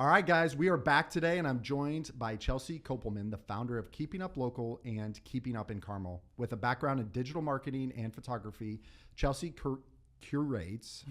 All right, guys, we are back today, and I'm joined by Chelsea Kopelman, the founder of Keeping Up Local and Keeping Up in Carmel. With a background in digital marketing and photography, Chelsea curates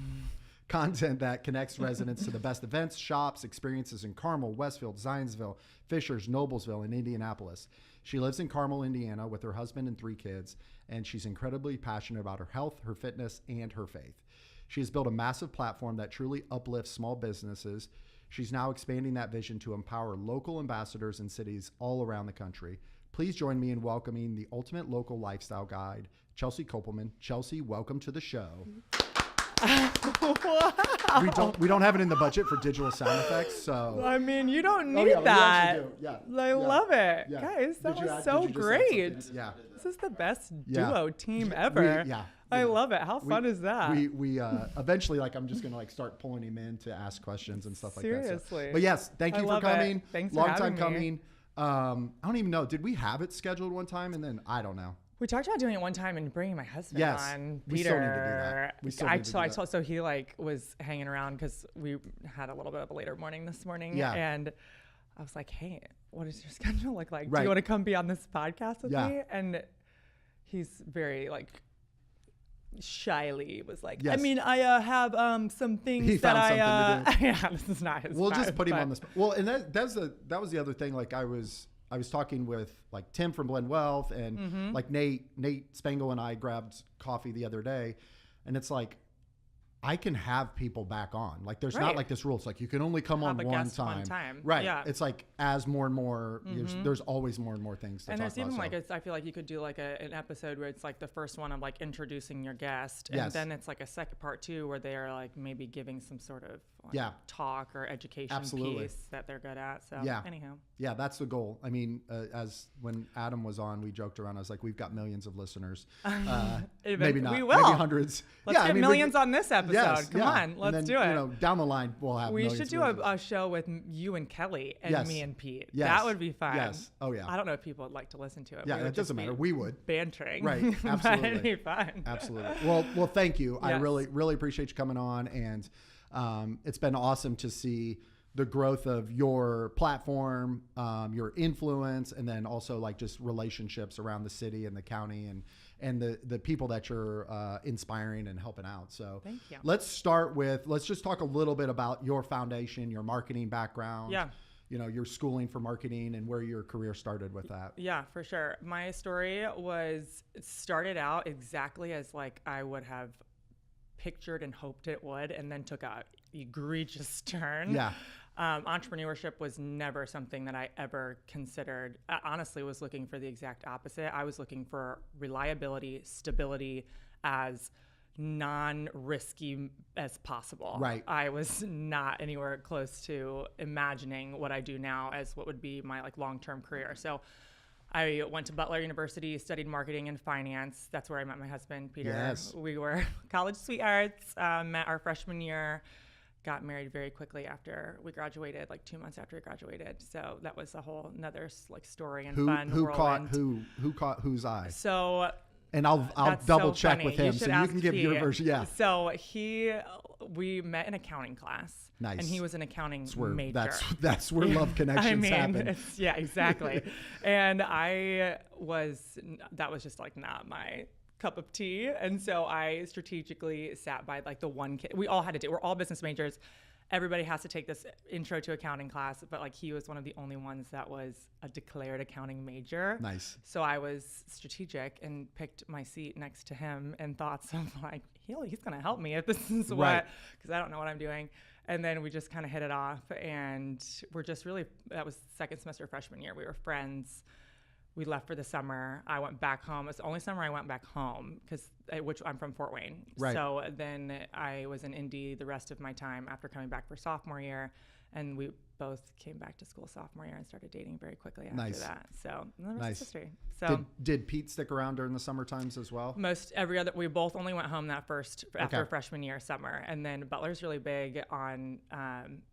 content that connects residents to the best events, shops, experiences in Carmel, Westfield, Zionsville, Fishers, Noblesville, and Indianapolis. She lives in Carmel, Indiana, with her husband and 3 kids, and she's incredibly passionate about her health, her fitness, and her faith. She has built a massive platform that truly uplifts small businesses. She's now expanding that vision to empower local ambassadors in cities all around the country. Please join me in welcoming the ultimate local lifestyle guide, Chelsea Kopelman. Chelsea, welcome to the show. Wow. We don't have it in the budget for digital sound effects, so. I mean, you don't need We that. actually do. Yeah. I love it. Yeah. Guys, that Did you was add- so did you just add great. something? Yeah. This is the best Yeah. duo team ever. Yeah. I love it. How fun is that? We eventually, I'm just gonna start pulling him in to ask questions and stuff like that. Seriously. So. But yes, thank you I for love coming. it. Thanks Long for time having coming. I don't even know. Did we have it scheduled one time and then I don't know. We talked about doing it one time and bringing my husband Yes, on. we Peter. still need to do that. We still need to do that. So he was hanging around because we had a little bit of a later morning this morning. Yeah. And I was like, hey, what does your schedule look like? Do Right. you want to come be on this podcast with Yeah. me? And he's very shyly was like, Yes. I mean, I have some things He that found something to yeah, this is not his We'll vibe, just put him but- on the spot. Well, and that was the other thing. Like I was talking with like Tim from Blend Wealth and like Nate Spangle and I grabbed coffee the other day, and it's like I can have people back on. Like there's not Right. like this rule. It's like you can only come Have on a one guest time. one time. Right. Yeah. It's like as more and more there's always more and more things to And talk there's even about. I feel like you could do like an episode where it's like the first one of like introducing your guest, and Yes. then it's like a second part 2 where they are like maybe giving some sort of talk or education Absolutely. piece that they're good at. So Yeah. anyhow, Yeah, that's the goal. I mean, as when Adam was on, we joked around. I was like, we've got millions of listeners. Maybe not. we will. Maybe hundreds. Let's get millions on this episode. Yes, Come yeah. on, And let's then, do it. You know, down the line, we'll have We millions should of do listeners. a show with you and Kelly and Yes. me and Pete. Yes. That would be fun. Yes. Oh, yeah. I don't know if people would like to listen to it. Yeah, We it would just doesn't matter. be We would. bantering. Right. But Absolutely. it'd be fun. Absolutely. Well, thank you. I Yes. really appreciate you coming on, and it's been awesome to see the growth of your platform, your influence, and then also like just relationships around the city and the county and the people that you're inspiring and helping out. So Thank you. let's just talk a little bit about your foundation, your marketing background. Yeah. You know, your schooling for marketing and where your career started with that. Yeah, for sure. My story started out exactly as like I would have pictured and hoped it would, and then took a egregious turn. Yeah. Entrepreneurship was never something that I ever considered. I honestly was looking for the exact opposite. I was looking for reliability, stability, as non-risky as possible. Right. I was not anywhere close to imagining what I do now as what would be my like long-term career. So I went to Butler University, studied marketing and finance. That's where I met my husband, Peter. Yes. We were college sweethearts, met our freshman year, got married very quickly after we graduated, like 2 months after we graduated. So that was a whole nother like story and fun. Who whirlwind. caught whose eye? So And I'll that's double so check funny. with him should so you ask can give your Pete. version. Yeah. So we met in accounting class. Nice. And he was an accounting That's where, major. that's where love connections happen. Yeah, exactly. And that was just like not my cup of tea. And so I strategically sat by like the one kid. We all had to do, we're all business majors. Everybody has to take this intro to accounting class, but like he was one of the only ones that was a declared accounting major. Nice. So I was strategic and picked my seat next to him in thoughts of like, he's going to help me if this is Right. because I don't know what I'm doing. And then we just kind of hit it off, and we're just really, that was second semester freshman year. We were friends. We left for the summer. I went back home. It's the only summer I went back home which I'm from Fort Wayne. Right. So then I was in Indy the rest of my time after coming back for sophomore year. And we both came back to school sophomore year and started dating very quickly after that. So the rest is history. So did Pete stick around during the summer times as well? we both only went home after freshman year summer. And then Butler's really big on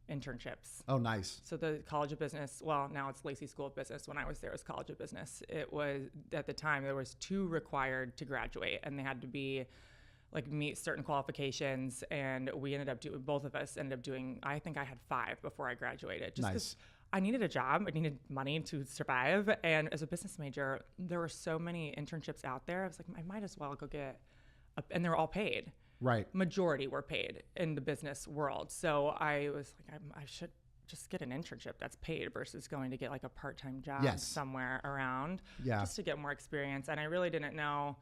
internships. Oh, nice. So the College of Business, well, now it's Lacey School of Business. When I was there, it was College of Business. It was, at the time, there was 2 required to graduate, and they had to be like meet certain qualifications, and we ended up doing, both of us ended up doing, I think I had 5 before I graduated, just because I needed a job. I needed money to survive. And as a business major, there were so many internships out there. I was like, I might as well go get and they were all paid. Right. Majority were paid in the business world. So I was like, I should just get an internship that's paid versus going to get like a part-time job somewhere around just to get more experience. And I really didn't know.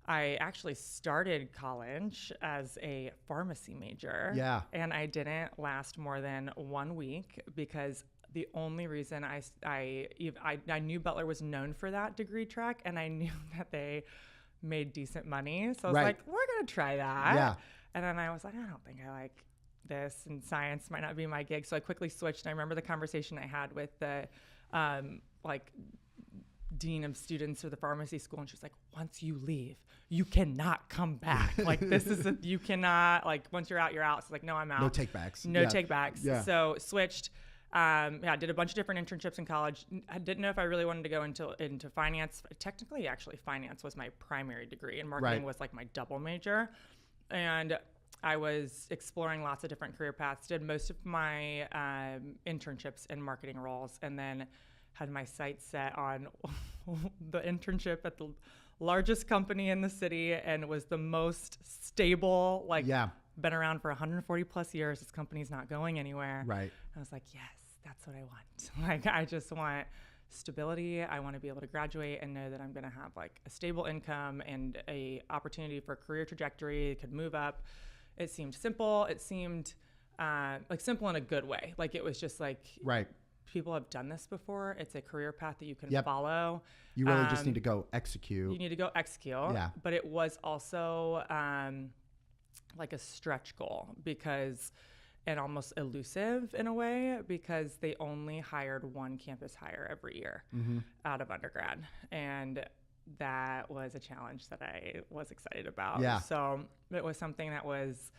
I actually started college as a pharmacy major. Yeah. And I didn't last more than 1 week because the only reason I knew Butler was known for that degree track, and I knew that they made decent money. So I was like, we're going to try that. Yeah. And then I was like, I don't think I like this, and science might not be my gig. So I quickly switched. And I remember the conversation I had with the dean of students for the pharmacy school, and she's like, once you leave, you cannot come back. Like, this is you cannot, like, once you're out, you're out. So like, no, I'm out. No takebacks. No takebacks. Yeah. So switched. Did a bunch of different internships in college. I didn't know if I really wanted to go into finance. Technically, actually, finance was my primary degree, and marketing was like my double major. And I was exploring lots of different career paths, did most of my internships in marketing roles, and then had my sights set on the internship at the largest company in the city, and was the most stable, been around for 140 plus years. This company's not going anywhere. Right. I was like, yes, that's what I want. Like, I just want stability. I want to be able to graduate and know that I'm going to have like a stable income and a opportunity for career trajectory, could move up. It seemed simple. It seemed like simple in a good way. Like, it was just like, people have done this before. It's a career path that you can follow. You really just need to go execute. You need to go execute. Yeah. But it was also like a stretch goal, because, and almost elusive in a way, because they only hired one campus hire every year out of undergrad. And that was a challenge that I was excited about. Yeah. So it was something that was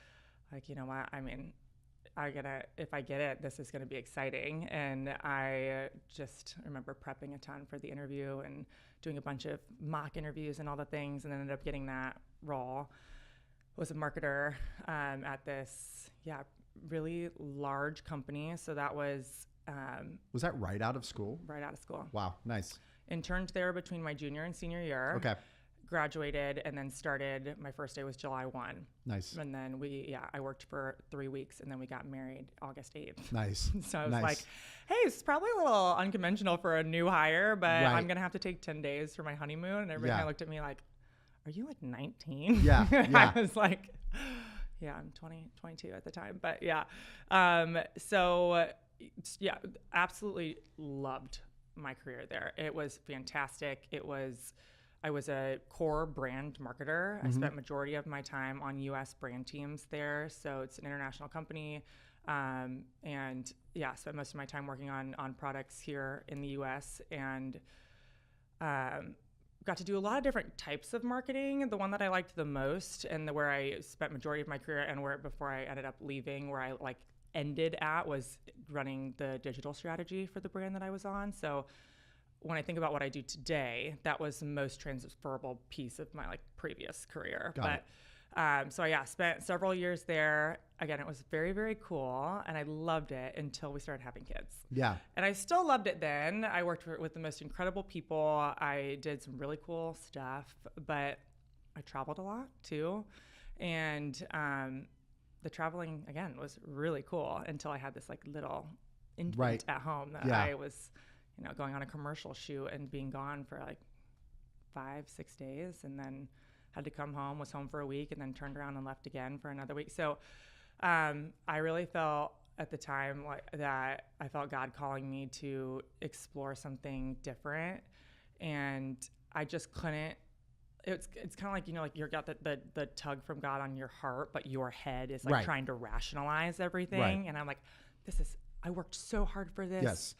like, you know what, I mean, if I get it, this is going to be exciting. And I just remember prepping a ton for the interview and doing a bunch of mock interviews and all the things, and then ended up getting that role. Was a marketer at this, really large company. So that was that right out of school? Right out of school. Wow, nice. Interned there between my junior and senior year. Okay. Graduated, and then started, my first day was July 1. Nice. And then I worked for 3 weeks, and then we got married August 8th. Nice. So I was like, hey, it's probably a little unconventional for a new hire, but I'm going to have to take 10 days for my honeymoon. And everybody kind of looked at me like, are you like 19? Yeah. I was like, yeah, I'm 22 at the time, but absolutely loved my career there. It was fantastic. I was a core brand marketer. I spent majority of my time on U.S. brand teams there. So it's an international company. Spent most of my time working on products here in the U.S. and got to do a lot of different types of marketing. The one that I liked the most, and where I spent majority of my career, and where before I ended up leaving, where I ended at, was running the digital strategy for the brand that I was on. So when I think about what I do today, that was the most transferable piece of my previous career. Spent several years there. Again, it was very, very cool, and I loved it until we started having kids. Yeah. And I still loved it then. I worked with the most incredible people. I did some really cool stuff, but I traveled a lot too. And the traveling, again, was really cool until I had this little infant at home that I was going on a commercial shoot and being gone for 5-6 days, and then had to come home, was home for a week, and then turned around and left again for another week. So I really felt at the time that I felt God calling me to explore something different, and I just couldn't. It's kind of you've got the tug from God on your heart, but your head is trying to rationalize everything. And I'm like, I worked so hard for this. Yes.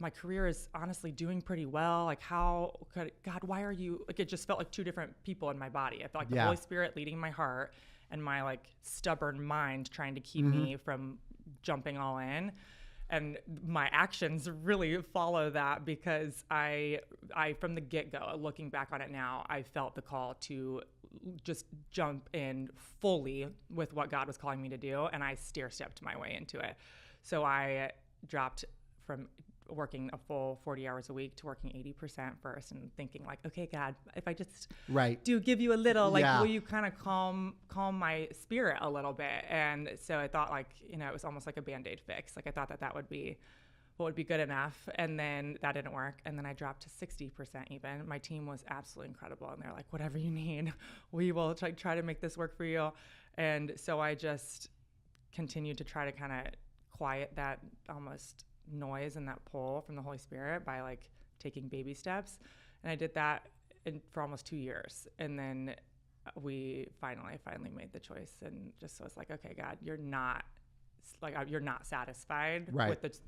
My career is honestly doing pretty well. How could God, why are you, it just felt like two different people in my body. I felt like the Holy Spirit leading my heart, and my stubborn mind trying to keep me from jumping all in. And my actions really follow that, because I from the get-go, looking back on it now, I felt the call to just jump in fully with what God was calling me to do, and I stair-stepped my way into it. So I dropped from working a full 40 hours a week to working 80% first, and thinking like, okay, God, if I just do give you a little, like, will you kind of calm my spirit a little bit? And so I thought, like, it was almost like a Band-Aid fix. Like, I thought that would be what would be good enough. And then that didn't work. And then I dropped to 60% even. My team was absolutely incredible. And they're like, whatever you need, we will try to make this work for you. And so I just continued to try to kind of quiet that almost noise and that pull from the Holy Spirit by like taking baby steps. And I did that for almost 2 years. And then we finally made the choice, and just was like, okay, God, you're not satisfied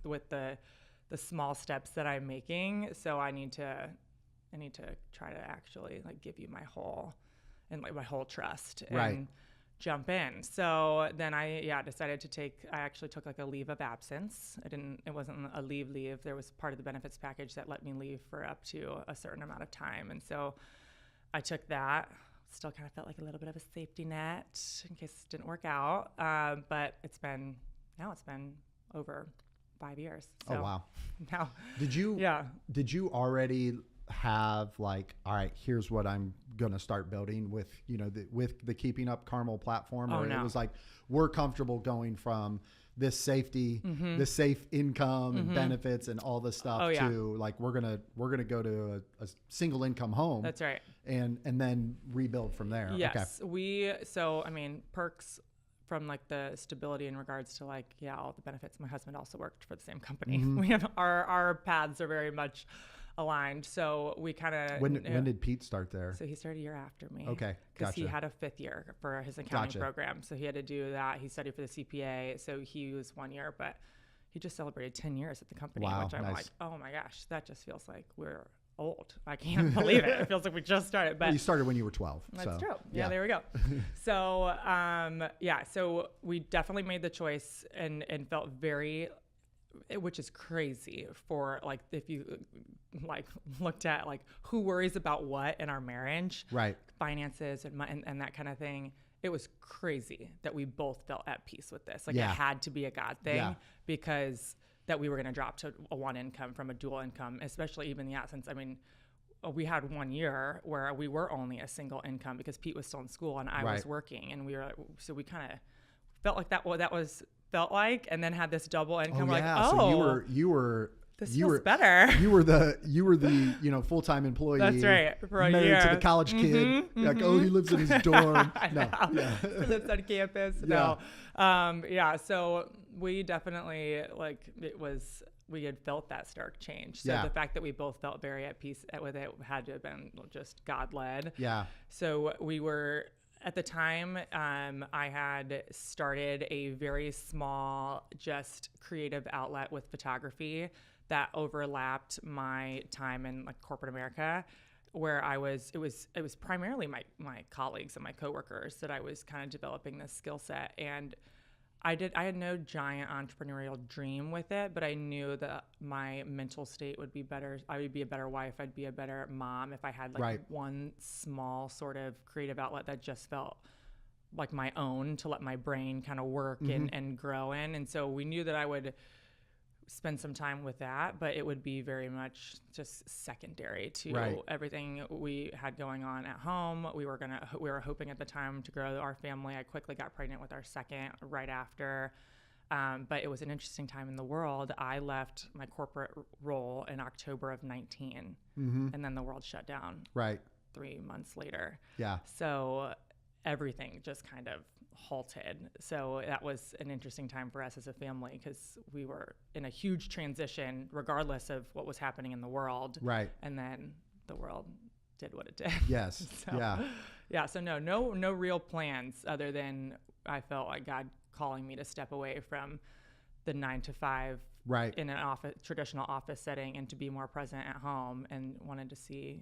with the small steps that I'm making. So I need to try to actually like give you my whole trust and jump in. So then I decided to I actually took like a leave of absence. It wasn't a leave. There was part of the benefits package that let me leave for up to a certain amount of time. And so I took that. Still kind of felt like a little bit of a safety net in case it didn't work out. But it's been over 5 years. So oh, wow. Now, did you already have like, all right, here's what I'm going to start building with, with the Keeping Up Carmel platform? Or it was like, we're comfortable going from this safety, this safe income and benefits and all this stuff to like, we're going to go to a single income home. That's right. And then rebuild from there. Yes. Okay. Perks from like the stability in regards to like, all the benefits. My husband also worked for the same company. We have our paths are very much aligned. So we kind of. When did Pete start there? So he started a year after me. Okay. Because he had a 5th year for his accounting program. So he had to do that. He studied for the CPA. So he was 1 year, but he just celebrated 10 years at the company, which I'm like, oh my gosh, that just feels like we're old. I can't believe it. It feels like we just started. But you started when you were 12. That's true. Yeah, there we go. So, so we definitely made the choice and felt which is crazy for like, if you like looked at like who worries about what in our marriage, right? Finances and that kind of thing. It was crazy that we both felt at peace with this. Like it had to be a God thing because that we were going to drop to a one income from a dual income, especially even since we had 1 year where we were only a single income because Pete was still in school and I was working, and we kind of felt like felt like, and then had this double income. So you were this feels better. You were the full-time employee. That's right. For a married year. to the college kid. Like, he lives in his dorm. He lives on campus. So we definitely we had felt that stark change. So the fact that we both felt very at peace with it had to have been just God-led. Yeah. So we were. At the time, I had started a very small, just creative outlet with photography that overlapped my time in like corporate America, where it was primarily my colleagues and my coworkers that I was kind of developing this skill set. And I had no giant entrepreneurial dream with it, but I knew that my mental state would be better. I would be a better wife. I'd be a better mom if I had one small sort of creative outlet that just felt like my own to let my brain kind of work and grow in. And so we knew that I would spend some time with that, but it would be very much just secondary to everything we had going on at home. We were hoping at the time to grow our family. I quickly got pregnant with our second right after. But it was an interesting time in the world. I left my corporate role in October of 19, and then the world shut down 3 months later. Yeah. So everything just kind of halted. So that was an interesting time for us as a family because we were in a huge transition regardless of what was happening in the world. Right. And then the world did what it did. Yes. So no real plans other than I felt like God calling me to step away from the 9 to 5 in an traditional office setting and to be more present at home, and wanted to see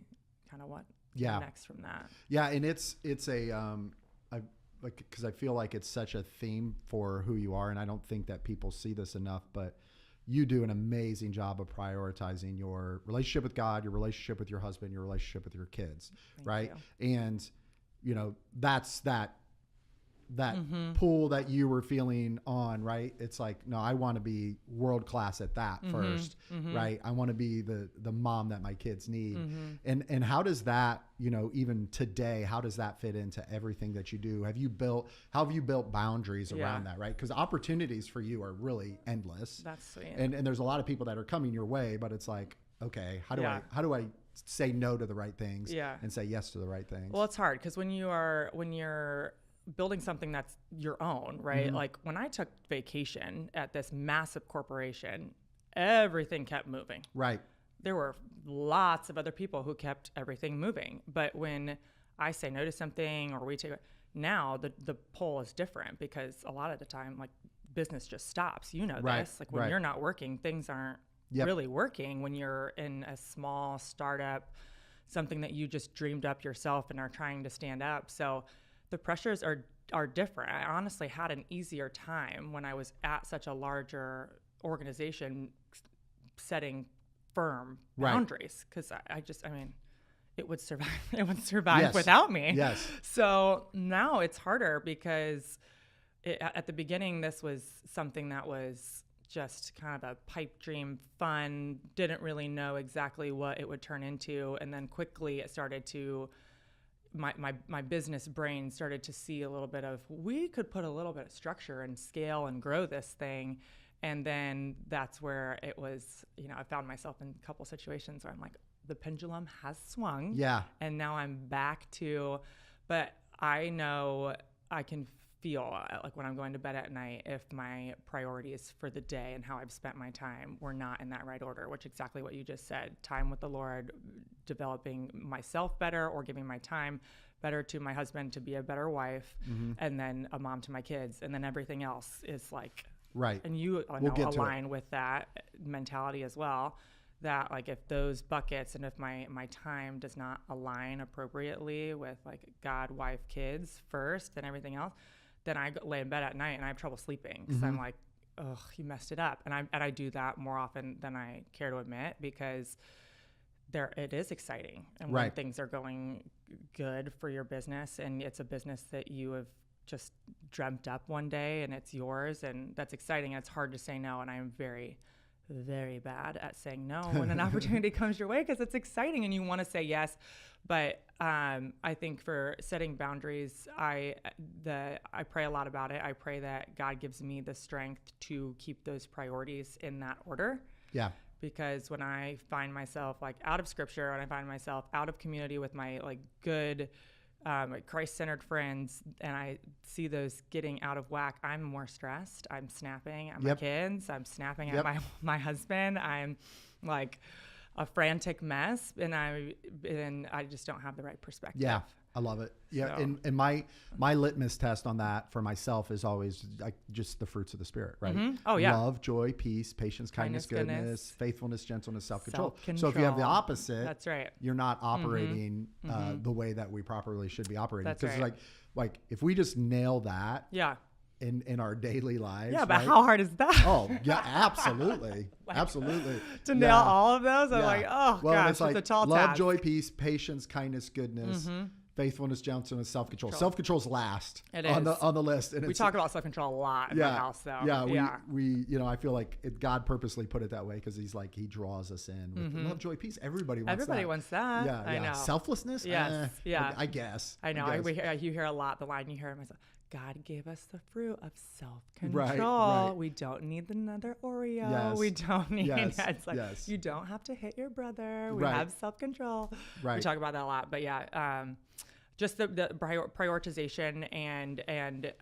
kind of what came next from that. Yeah. And it's because I feel like it's such a theme for who you are, and I don't think that people see this enough, but you do an amazing job of prioritizing your relationship with God, your relationship with your husband, your relationship with your kids, right? And, you know, that's that pull that you were feeling on, right? It's like, no, I want to be world-class at that first, right? I want to be the mom that my kids need. And how does that, you know, even today, how does that fit into everything that you do? How have you built boundaries around that, right? Because opportunities for you are really endless. That's sweet. And there's a lot of people that are coming your way, but it's like, okay, how do I say no to the right things and say yes to the right things? Well, it's hard because when you're building something that's your own, right? Like when I took vacation at this massive corporation, everything kept moving. Right. There were lots of other people who kept everything moving. But when I say no to something or we take it, now the pull is different because a lot of the time, like business just stops. You know this. Like when you're not working, things aren't really working. When you're in a small startup, something that you just dreamed up yourself and are trying to stand up. So the pressures are different. I honestly had an easier time when I was at such a larger organization setting firm boundaries because I mean, it would survive. It would survive without me. Yes. So now it's harder because at the beginning, this was something that was just kind of a pipe dream, fun, didn't really know exactly what it would turn into. And then quickly it started to my business brain started to see a little bit of, we could put a little bit of structure and scale and grow this thing. And then that's where it was, you know, I found myself in a couple situations where I'm like, the pendulum has swung. Yeah. And now I'm back to, but I know I can feel like when I'm going to bed at night, if my priorities for the day and how I've spent my time were not in that right order, which exactly what you just said, time with the Lord, developing myself better or giving my time better to my husband to be a better wife, and then a mom to my kids. And then everything else is like, and you align with that mentality as well, that like if those buckets and if my time does not align appropriately with like God, wife, kids first and everything else, then I lay in bed at night and I have trouble sleeping because I'm like, oh, you messed it up. And I do that more often than I care to admit because it is exciting. And when things are going good for your business and it's a business that you have just dreamt up one day and it's yours, and that's exciting. And it's hard to say no. And I'm very, very bad at saying no when an opportunity comes your way because it's exciting and you want to say yes. But I think for setting boundaries, I pray a lot about it. I pray that God gives me the strength to keep those priorities in that order. Yeah. Because when I find myself like out of scripture, when I find myself out of community with my like good like Christ-centered friends, and I see those getting out of whack, I'm more stressed. I'm snapping at my kids. I'm snapping at my husband. I'm like a frantic mess, and I just don't have the right perspective. Yeah, I love it. Yeah, so. And my litmus test on that for myself is always like just the fruits of the Spirit, right? Oh yeah, love, joy, peace, patience, kindness, goodness, faithfulness, gentleness, self-control. So if you have the opposite, that's right, you're not operating the way that we properly should be operating. Because like if we just nail that, in our daily lives. Yeah, but how hard is that? Oh, yeah, absolutely. Absolutely. To nail all of those, I'm like, oh, well, gosh, it's a tall task. Love, joy, peace, patience, kindness, goodness, faithfulness, gentleness, self-control. Self-control's last on the list. And we talk about self-control a lot in my house, though. Yeah, we you know, I feel like God purposely put it that way because he's like, he draws us in with love, joy, peace. Everybody wants that. Yeah, I know. Selflessness? Yes, I guess. I know. You hear a lot, the line you hear myself. God gave us the fruit of self-control. Right. We don't need another Oreo. Yes. We don't need it's like you don't have to hit your brother. We have self-control. Right. We talk about that a lot. But just the prioritization and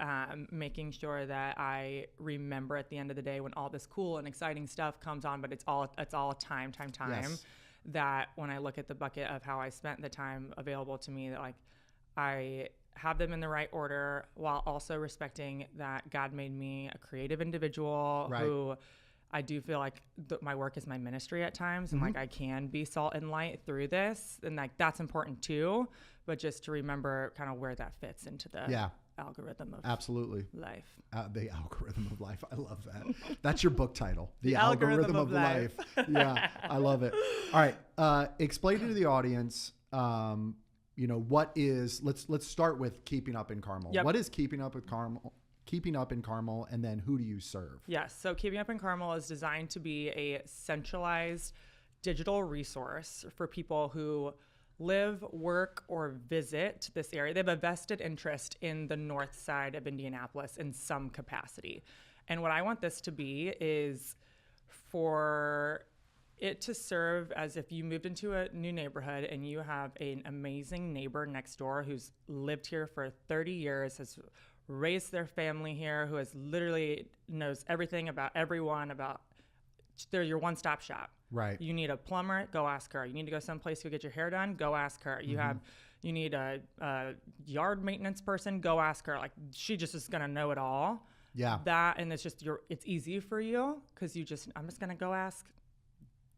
making sure that I remember at the end of the day when all this cool and exciting stuff comes on, but it's all time. Yes. That when I look at the bucket of how I spent the time available to me, that like I have them in the right order while also respecting that God made me a creative individual who I do feel like my work is my ministry at times, and like I can be salt and light through this, and like that's important too, but just to remember kind of where that fits into the algorithm of absolutely life. The algorithm of life. I love that. That's your book title. The algorithm of life. Yeah, I love it. All right. Explain to the audience, what is, let's start with Keeping Up in Carmel. Yep. What is Keeping Up in Carmel, and then who do you serve? Yes. So Keeping Up in Carmel is designed to be a centralized digital resource for people who live, work, or visit this area. They have a vested interest in the north side of Indianapolis in some capacity. And what I want this to be is for it to serve as if you moved into a new neighborhood and you have an amazing neighbor next door who's lived here for 30 years, has raised their family here, who has literally knows everything about everyone, they're your one-stop shop. Right. You need a plumber, go ask her. You need to go someplace to get your hair done, go ask her. You need a yard maintenance person, go ask her. Like, she just is gonna know it all. Yeah. And it's just it's easy for you because I'm just gonna go ask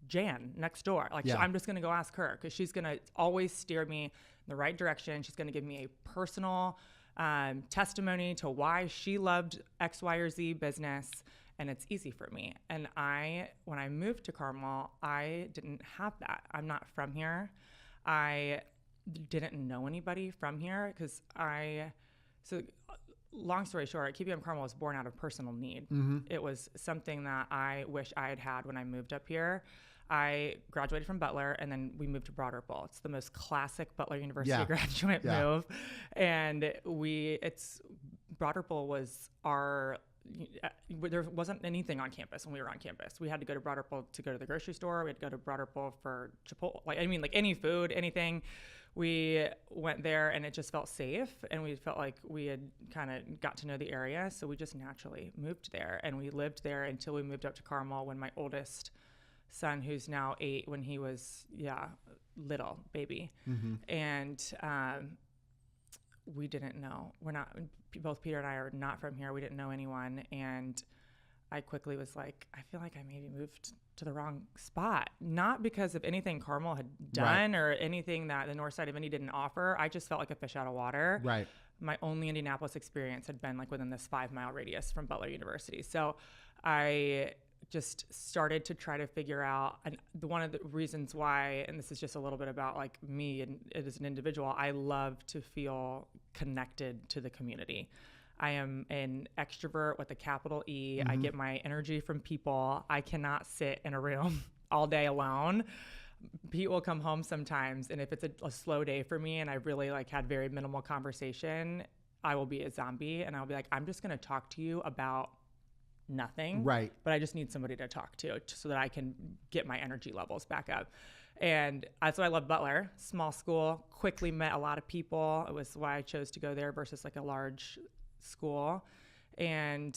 Jan next door. Like, I'm just gonna go ask her because she's gonna always steer me in the right direction. She's gonna give me a personal testimony to why she loved X, Y, or Z business. And it's easy for me. And when I moved to Carmel, I didn't have that. I'm not from here. I didn't know anybody from here so long story short, Keeping Up in Carmel was born out of personal need. Mm-hmm. It was something that I wish I had had when I moved up here. I graduated from Butler, and then we moved to Broad Ripple. It's the most classic Butler University graduate move. And Broad Ripple was there wasn't anything on campus when we were on campus. We had to go to Broad Ripple to go to the grocery store. We had to go to Broad Ripple for Chipotle. Like any food, anything. We went there and it just felt safe, and we felt like we had kind of got to know the area. So we just naturally moved there, and we lived there until we moved up to Carmel when my oldest son, who's now 8, when he was, little baby. Mm-hmm. And, we didn't know. Both Peter and I are not from here. We didn't know anyone. And I quickly was like, I feel like I maybe moved to the wrong spot. Not because of anything Carmel had done or anything that the north side of Indy didn't offer. I just felt like a fish out of water. Right. My only Indianapolis experience had been like within this 5-mile radius from Butler University. So I just started to try to figure out, and one of the reasons why, and this is just a little bit about like me and as an individual, I love to feel connected to the community. I am an extrovert with a capital E. Mm-hmm. I get my energy from people. I cannot sit in a room all day alone. Pete will come home sometimes, and if it's a slow day for me and I really had very minimal conversation, I will be a zombie, and I'll be like, I'm just going to talk to you about nothing. Right. But I just need somebody to talk to so that I can get my energy levels back up. And that's why I love Butler. Small school, quickly met a lot of people. It was why I chose to go there versus a large school. And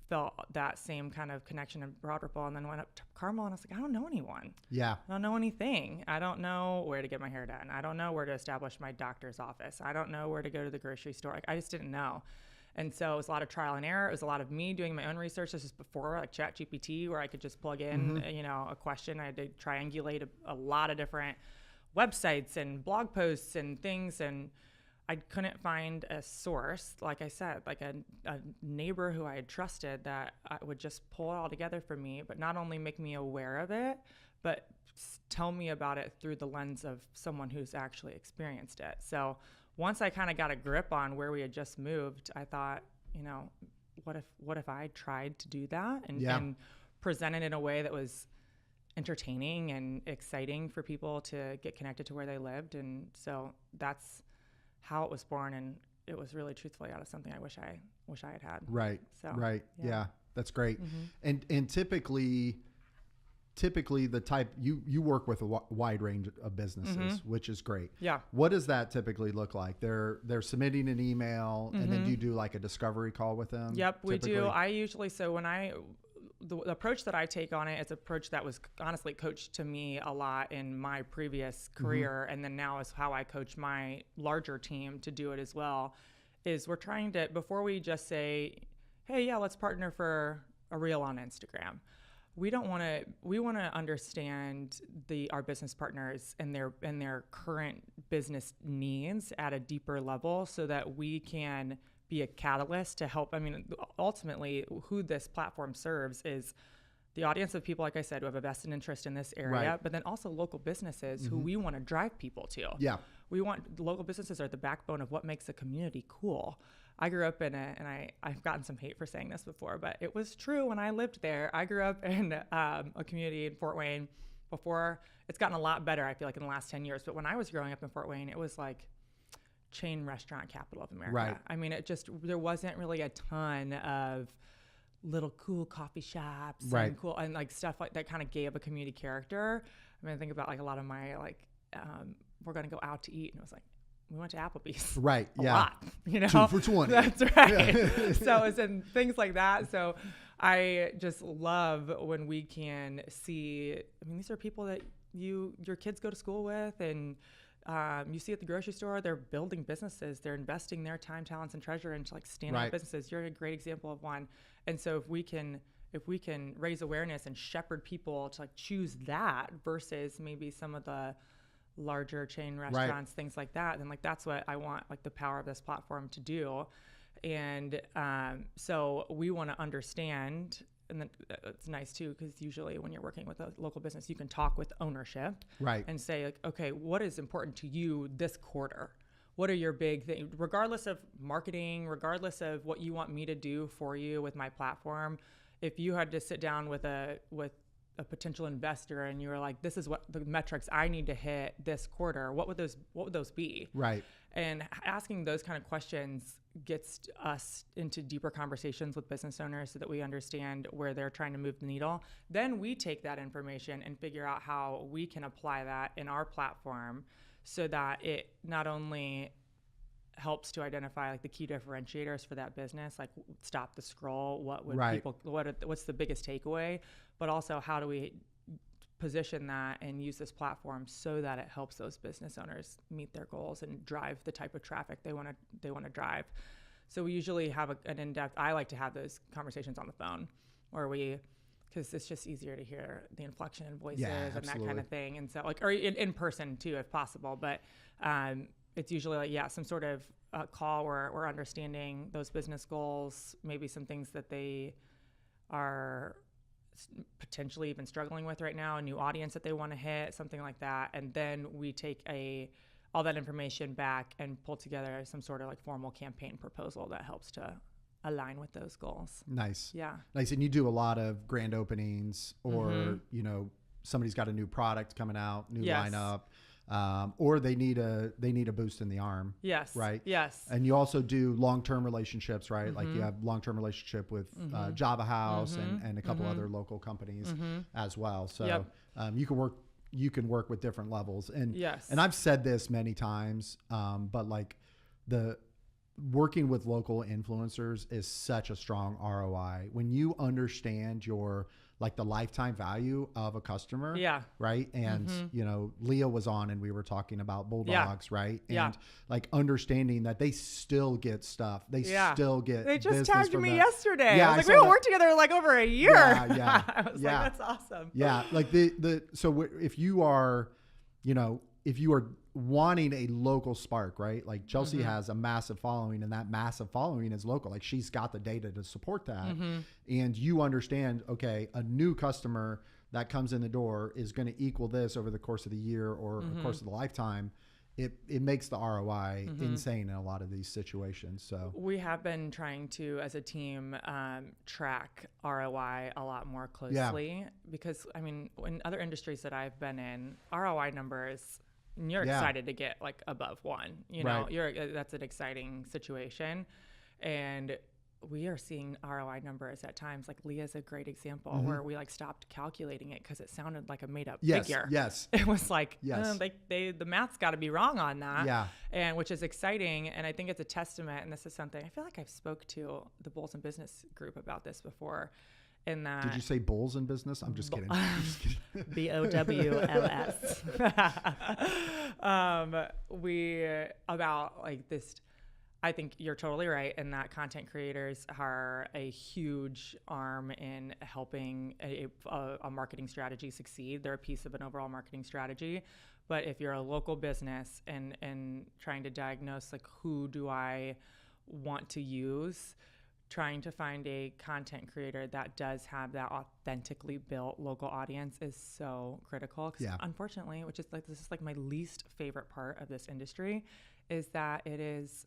felt that same kind of connection in Broad Ripple, and then went up to Carmel, and I was like, I don't know anyone. Yeah. I don't know anything. I don't know where to get my hair done. I don't know where to establish my doctor's office. I don't know where to go to the grocery store. I just didn't know. And so it was a lot of trial and error. It was a lot of me doing my own research. This is before ChatGPT, where I could just plug in, a question. I had to triangulate a lot of different websites and blog posts and things. And I couldn't find a source, like I said, like a neighbor who I had trusted that would just pull it all together for me, but not only make me aware of it, but tell me about it through the lens of someone who's actually experienced it. So once I kind of got a grip on where we had just moved, I thought, what if I tried to do that and present it in a way that was entertaining and exciting for people to get connected to where they lived. And so that's how it was born, and it was really truthfully out of something I wish I had had. Right. So right. Yeah. That's great. Mm-hmm. And typically the type you work with a wide range of businesses, which is great. Yeah. What does that typically look like? They're submitting an email, and then do you do like a discovery call with them? Yep, we do. I usually, so when the approach that I take on it is an approach that was honestly coached to me a lot in my previous career, and then now is how I coach my larger team to do it as well, is we're trying to, before we just say, hey, yeah, let's partner for a reel on Instagram, we want to understand our business partners and their current business needs at a deeper level so that we can be a catalyst to help. I mean, ultimately who this platform serves is the audience of people, like I said, who have a vested interest in this area, but then also local businesses who we want to drive people to. Yeah. We want local businesses are the backbone of what makes a community cool. I grew up in I've gotten some hate for saying this before, but it was true when I lived there. I grew up in a community in Fort Wayne before. It's gotten a lot better, I feel like, in the last 10 years. But when I was growing up in Fort Wayne, it was like chain restaurant capital of America. Right. I mean, there wasn't really a ton of little cool coffee shops and cool and like stuff like that kind of gave a community character. I mean, I think about like a lot of my we're going to go out to eat, and it was like, we went to Applebee's. Right. A lot, 2 for $20. That's right. Yeah. So it's in things like that. So I just love when we can see, I mean, these are people that your kids go to school with, and you see at the grocery store, they're building businesses. They're investing their time, talents, and treasure into like standing businesses. You're a great example of one. And so if we can raise awareness and shepherd people to like choose that versus maybe some of the larger chain restaurants, things like that, then like that's what I want like the power of this platform to do. And so we want to understand, and then it's nice too, because usually when you're working with a local business, you can talk with ownership and say like, okay, what is important to you this quarter? What are your big things, regardless of marketing, regardless of what you want me to do for you with my platform? If you had to sit down with a potential investor and you were like, this is what the metrics I need to hit this quarter, what would those be? Right. And asking those kind of questions gets us into deeper conversations with business owners so that we understand where they're trying to move the needle. Then we take that information and figure out how we can apply that in our platform so that it not only helps to identify like the key differentiators for that business, like stop the scroll, what's the biggest takeaway, but also how do we position that and use this platform so that it helps those business owners meet their goals and drive the type of traffic they want to drive. So we usually have an in-depth, I like to have those conversations on the phone because it's just easier to hear the inflection in voices and that kind of thing. And so or in person too, if possible, but it's usually like, some sort of call where we're understanding those business goals, maybe some things that they are potentially even struggling with right now, a new audience that they want to hit, something like that. And then we take all that information back and pull together some sort of like formal campaign proposal that helps to align with those goals. Nice. Yeah. Nice. And you do a lot of grand openings or, somebody's got a new product coming out, new lineup. Or they need a boost in the arm. Yes. Right. Yes. And you also do long-term relationships, right? Mm-hmm. Like you have long-term relationship with Java House and a couple other local companies as well. So you can work with different levels. And and I've said this many times, but like the working with local influencers is such a strong ROI when you understand the lifetime value of a customer. Yeah. Right. And, Leah was on and we were talking about bulldogs. Right. And like understanding that they still get stuff. They still get, they just tagged me yesterday. Yeah. I was like, we worked together like over a year. Yeah. I was like, that's awesome. Yeah. Like so if you are, if you are wanting a local spark, right? Like Chelsea has a massive following and that massive following is local. Like she's got the data to support that. And you understand, okay, a new customer that comes in the door is going to equal this over the course of the year or the course of the lifetime. It makes the ROI insane in a lot of these situations. So we have been trying to, as a team, track ROI a lot more closely because I mean, in other industries that I've been in, ROI numbers, you're excited to get like above 1, that's an exciting situation. And we are seeing ROI numbers at times. Like Leah's a great example where we like stopped calculating it because it sounded like a made up figure. Yes. It was like, the math's got to be wrong on that. Yeah. And which is exciting. And I think it's a testament. And this is something I feel like I've spoke to the Bulls in Business group about this before. In that, did you say bulls in business? I'm just kidding. BOWLS. We about like this I think you're totally right in that content creators are a huge arm in helping a marketing strategy succeed. They're a piece of an overall marketing strategy. But if you're a local business and trying to diagnose like who do I want to use, trying to find a content creator that does have that authentically built local audience is so critical. Because unfortunately, which is like, this is like my least favorite part of this industry, is that it is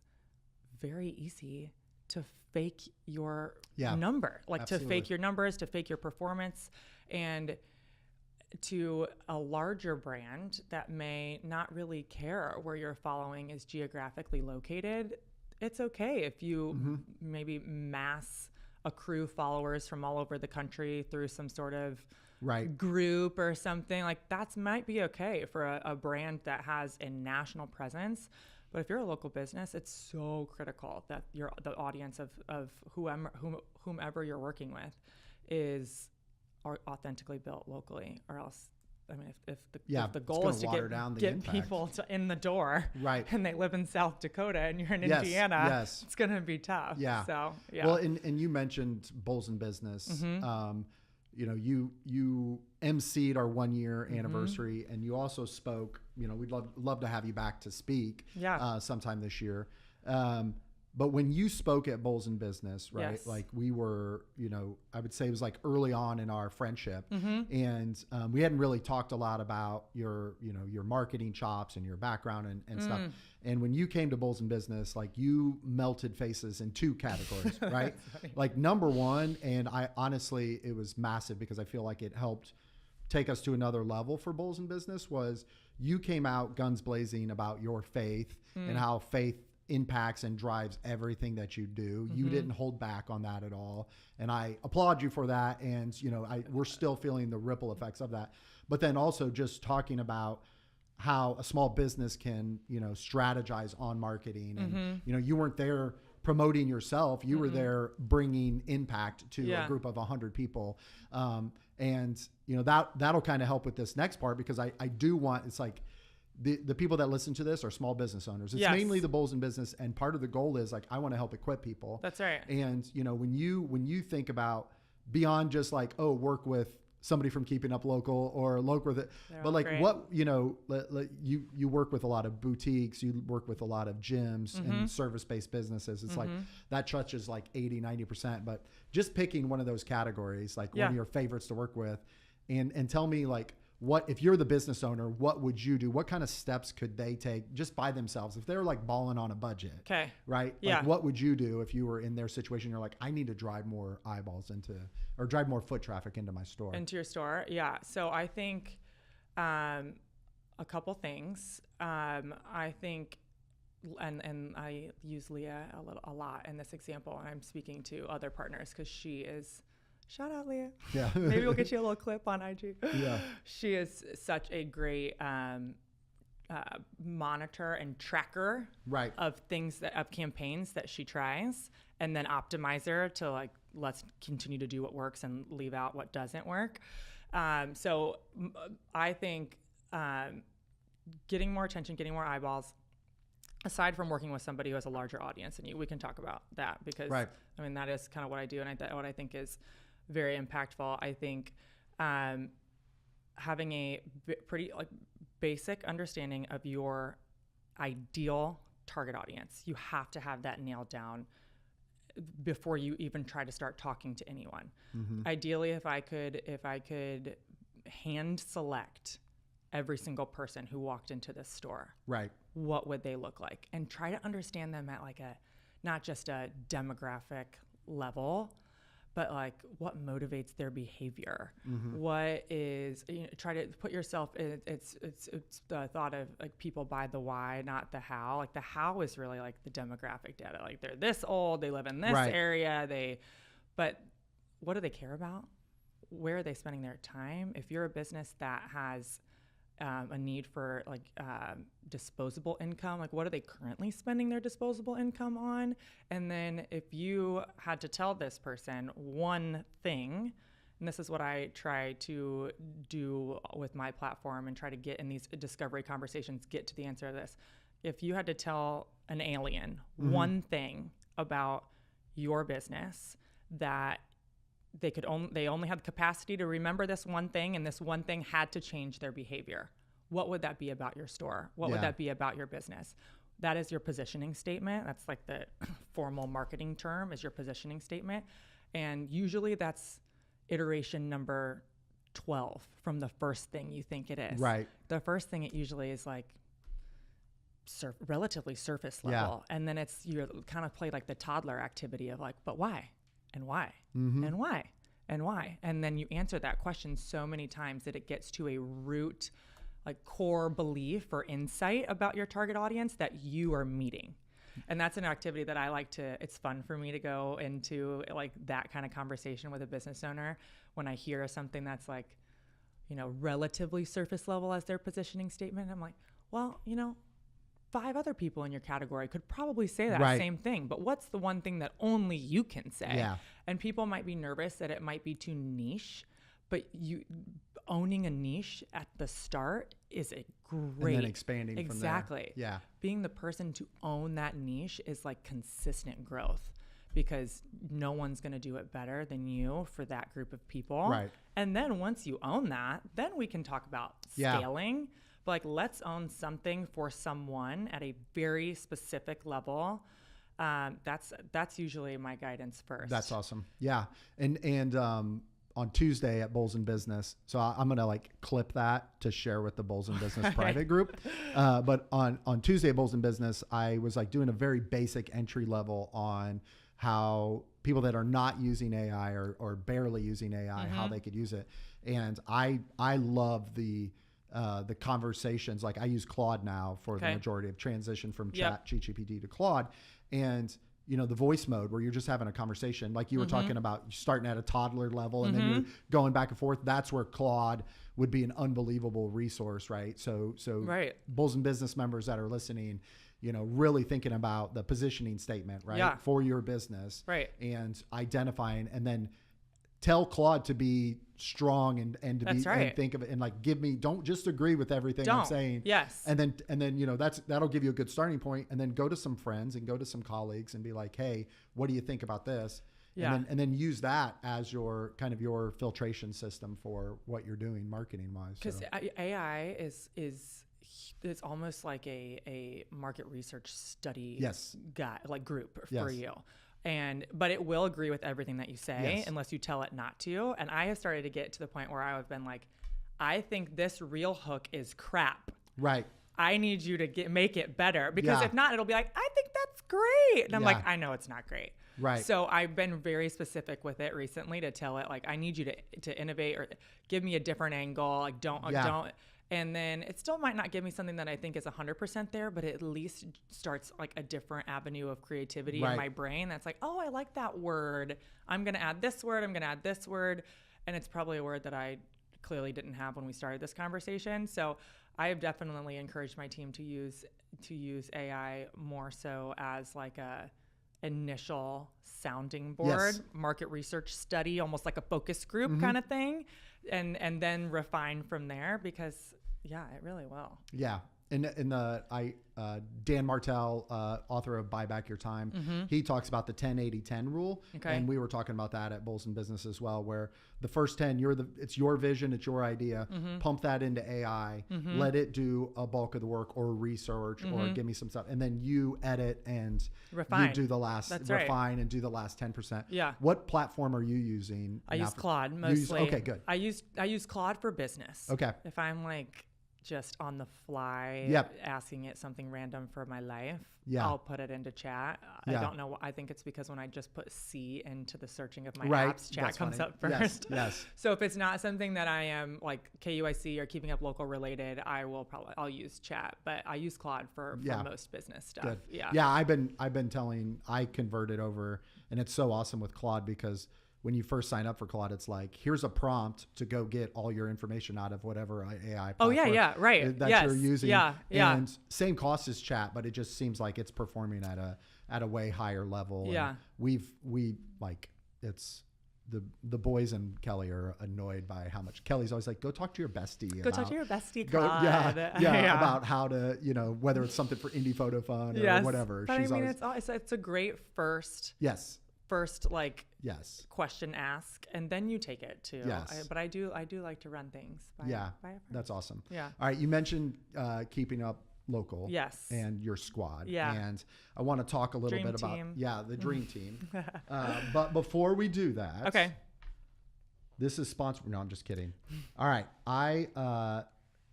very easy to fake your number, like to fake your numbers, to fake your performance. And to a larger brand that may not really care where your following is geographically located, it's okay if you maybe mass accrue followers from all over the country through some sort of group or something. Like that might be okay for a brand that has a national presence. But if you're a local business, it's so critical that the audience of whomever you're working with is authentically built locally, or else, I mean, if the goal is to get people in the door, and they live in South Dakota and you're in Indiana, it's going to be tough. So, Well, and you mentioned Bulls in Business. You know, you emceed our 1 year anniversary, and you also spoke. You know, we'd love to have you back to speak sometime this year. But when you spoke at Bulls in Business, right? Like we were, you know, I would say it was like early on in our friendship, and we hadn't really talked a lot about your, you know, your marketing chops and your background and stuff. And when you came to Bulls in Business, like you melted faces in two categories, right? Like number one, and I honestly, it was massive because I feel like it helped take us to another level for Bulls in Business, was you came out guns blazing about your faith and how faith impacts and drives everything that you do. You didn't hold back on that at all. And I applaud you for that. And, you know, we're still feeling the ripple effects of that. But then also just talking about how a small business can, you know, strategize on marketing. And, you know, you weren't there promoting yourself. You were there bringing impact to a group of 100 people. And, you know, that'll kind of help with this next part, because I do want, it's like, the people that listen to this are small business owners. It's mainly the Bulls in Business. And part of the goal is like, I want to help equip people. That's right. And, you know, when you think about beyond just like, oh, work with somebody from Keeping Up Local or local, but like great. What, you know, you work with a lot of boutiques, you work with a lot of gyms and service-based businesses. It's like that touches like 80-90%, but just picking one of those categories, like one of your favorites to work with, and tell me like, what, if you're the business owner, what would you do? What kind of steps could they take just by themselves? If they're like balling on a budget, right? Like what would you do if you were in their situation? You're like, I need to drive more eyeballs or drive more foot traffic into my store. Into your store. Yeah. So I think a couple things. I think, and I use Leah a lot in this example, and I'm speaking to other partners because she is, shout out Leah. Yeah. Maybe we'll get you a little clip on IG. Yeah. She is such a great monitor and tracker of things of campaigns that she tries, and then optimizer to like, let's continue to do what works and leave out what doesn't work. So I think getting more attention, getting more eyeballs, aside from working with somebody who has a larger audience than you, we can talk about that because I mean, that is kind of what I do. And what I think is very impactful. I think having a pretty like basic understanding of your ideal target audience. You have to have that nailed down before you even try to start talking to anyone. Ideally, if I could hand select every single person who walked into this store, what would they look like? And try to understand them at like not just a demographic level, but like what motivates their behavior. What is, you know, try to put yourself in, it's the thought of like people buy the why, not the how. Like the how is really like the demographic data. Like they're this old, they live in this area, but what do they care about? Where are they spending their time? If you're a business that has a need for like disposable income, like what are they currently spending their disposable income on? And then if you had to tell this person one thing, and this is what I try to do with my platform and try to get in these discovery conversations, get to the answer of this. if you had to tell an alien one thing about your business that they only had the capacity to remember this one thing, and this one thing had to change their behavior, what would that be about your store? What would that be about your business? That is your positioning statement. That's like the formal marketing term, is your positioning statement. And usually that's iteration number 12 from the first thing you think it is. Right. The first thing, it usually is like relatively surface level. And then you're kind of play like the toddler activity of like, but why? And why? And why? And why? And then you answer that question so many times that it gets to a root, like core belief or insight about your target audience that you are meeting. And that's an activity that I like to, it's fun for me to go into like that kind of conversation with a business owner when I hear something that's like, you know, relatively surface level as their positioning statement. I'm like, well, you know, 5 other people in your category could probably say that same thing, but what's the one thing that only you can say? Yeah. And people might be nervous that it might be too niche, but owning a niche at the start is a great, and then expanding exactly. from there. Yeah. Being the person to own that niche is like consistent growth, because no one's going to do it better than you for that group of people. Right. And then once you own that, then we can talk about scaling. But like, let's own something for someone at a very specific level. That's usually my guidance first. That's awesome. Yeah. And on Tuesday at Bulls in Business, so I'm going to like clip that to share with the Bulls in Business private group. But on Tuesday at Bulls in Business, I was like doing a very basic entry level on how people that are not using AI or barely using AI, how they could use it. And I love the conversations. Like I use Claude now for the majority of transition from Chat GPT to Claude. And you know, the voice mode where you're just having a conversation, like you were talking about starting at a toddler level and then you're going back and forth. That's where Claude would be an unbelievable resource, right? So Bulls and Business members that are listening, you know, really thinking about the positioning statement, right? For your business, and identifying, and then tell Claude to be strong and to be and think of it and like don't just agree with everything I'm saying. And then you know that'll give you a good starting point, and then go to some friends and go to some colleagues and be like, hey, what do you think about this? And then use that as your kind of your filtration system for what you're doing marketing wise. Because AI is it's almost like a market research study group for you. But it will agree with everything that you say unless you tell it not to. And I have started to get to the point where I've been like, I think this reel hook is crap. Right. I need you to make it better, because if not, it'll be like, I think that's great. And I'm like, I know it's not great. Right. So I've been very specific with it recently to tell it, like, I need you to innovate or give me a different angle. Like, don't. And then it still might not give me something that I think is 100% there, but it at least starts like a different avenue of creativity in my brain. That's like, oh, I like that word. I'm going to add this word. I'm going to add this word. And it's probably a word that I clearly didn't have when we started this conversation. So I have definitely encouraged my team to use AI more so as like a initial sounding board, market research study, almost like a focus group kind of thing. And then refine from there, because it really will. Yeah. Dan Martell, author of Buy Back Your Time, he talks about the 10-80-10 rule. And we were talking about that at Bulls in Business as well, where the first 10, it's your vision, it's your idea, pump that into AI, let it do a bulk of the work or research or give me some stuff. And then you edit and refine. You do the last, refine and do the last 10%. Yeah. What platform are you using? I use Claude mostly. Okay, good. I use Claude for business. Okay. If I'm like just on the fly asking it something random for my life, I'll put it into chat. I don't know. I think it's because when I just put C into the searching of my apps, chat comes up first. Yes. So if it's not something that I am like KUIC or Keeping Up Local related, I'll use chat, but I use Claude for most business stuff. Good. Yeah. I've been I converted over, and it's so awesome with Claude, because when you first sign up for Claude, it's like, here's a prompt to go get all your information out of whatever AI platform that you're using. And same cost as chat, but it just seems like it's performing at a way higher level. Yeah. And we like, it's the boys and Kelly are annoyed by how much Kelly's always like, go talk to your bestie. Go talk to your bestie. Yeah, about how to, whether it's something for indie photo fun or whatever. But it's a great first like question ask, and then you take it to. Yes. But I do like to run things. By that's awesome. Yeah. All right, you mentioned keeping up local. Yes. And your squad. Yeah. And I want to talk a little Dream bit about team. the dream team. But before we do that, okay. This is sponsored. No, I'm just kidding. All right,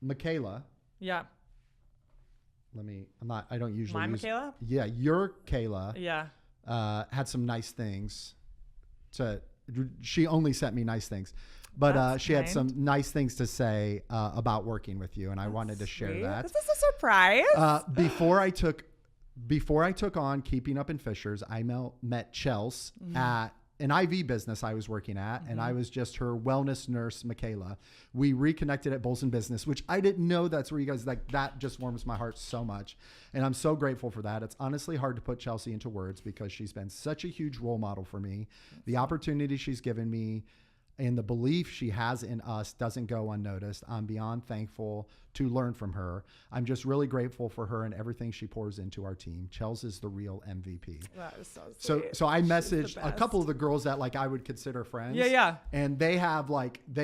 Michaela. Yeah. I don't usually use Michaela? Yeah, your Kayla. Yeah. Had some nice things she only sent me nice things, but she had some nice things to say about working with you, and I wanted to share that. This is a surprise. Before I took on Keeping Up in Fishers, I met Chelsea at an IV business I was working at, and I was just her wellness nurse, Michaela. We reconnected at Bulls and Business, which I didn't know that's where you guys, like, that just warms my heart so much. And I'm so grateful for that. It's honestly hard to put Chelsea into words because she's been such a huge role model for me. The opportunity she's given me and the belief she has in us doesn't go unnoticed. I'm beyond thankful to learn from her. I'm just really grateful for her and everything she pours into our team. Chels is the real MVP. That is so sweet. So I messaged a couple of the girls that, like, I would consider friends. Yeah. And they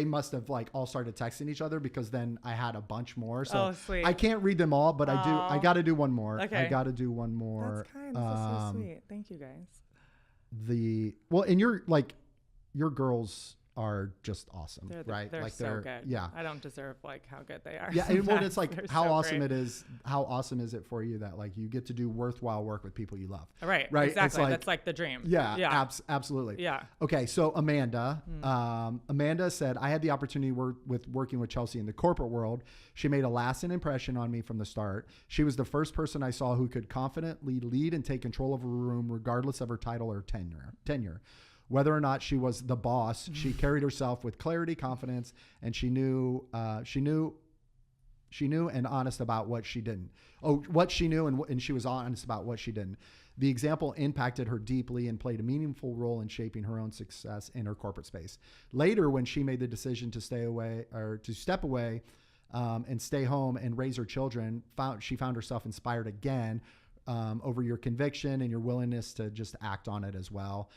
must have, like, all started texting each other, because then I had a bunch more. So sweet. I can't read them all, but I got to do one more. Okay. I got to do one more. That's kind. This is so sweet. Thank you, guys. And your girls are just awesome, right? They're like so good. Yeah. I don't deserve, like, how good they are. Yeah. And it's like, how awesome great. it is. How awesome is it for you that, like, you get to do worthwhile work with people you love? Right. Right. Exactly. Like, that's like the dream. Yeah. Absolutely. Yeah. Okay. So Amanda said, I had the opportunity working with Chelsea in the corporate world. She made a lasting impression on me from the start. She was the first person I saw who could confidently lead and take control of a room, regardless of her title or tenure. Whether or not she was the boss, she carried herself with clarity, confidence, and she knew and honest about what she didn't. What she knew, and she was honest about what she didn't. The example impacted her deeply and played a meaningful role in shaping her own success in her corporate space. Later, when she made the decision to step away and stay home and raise her children, she found herself inspired again over your conviction and your willingness to just act on it as well.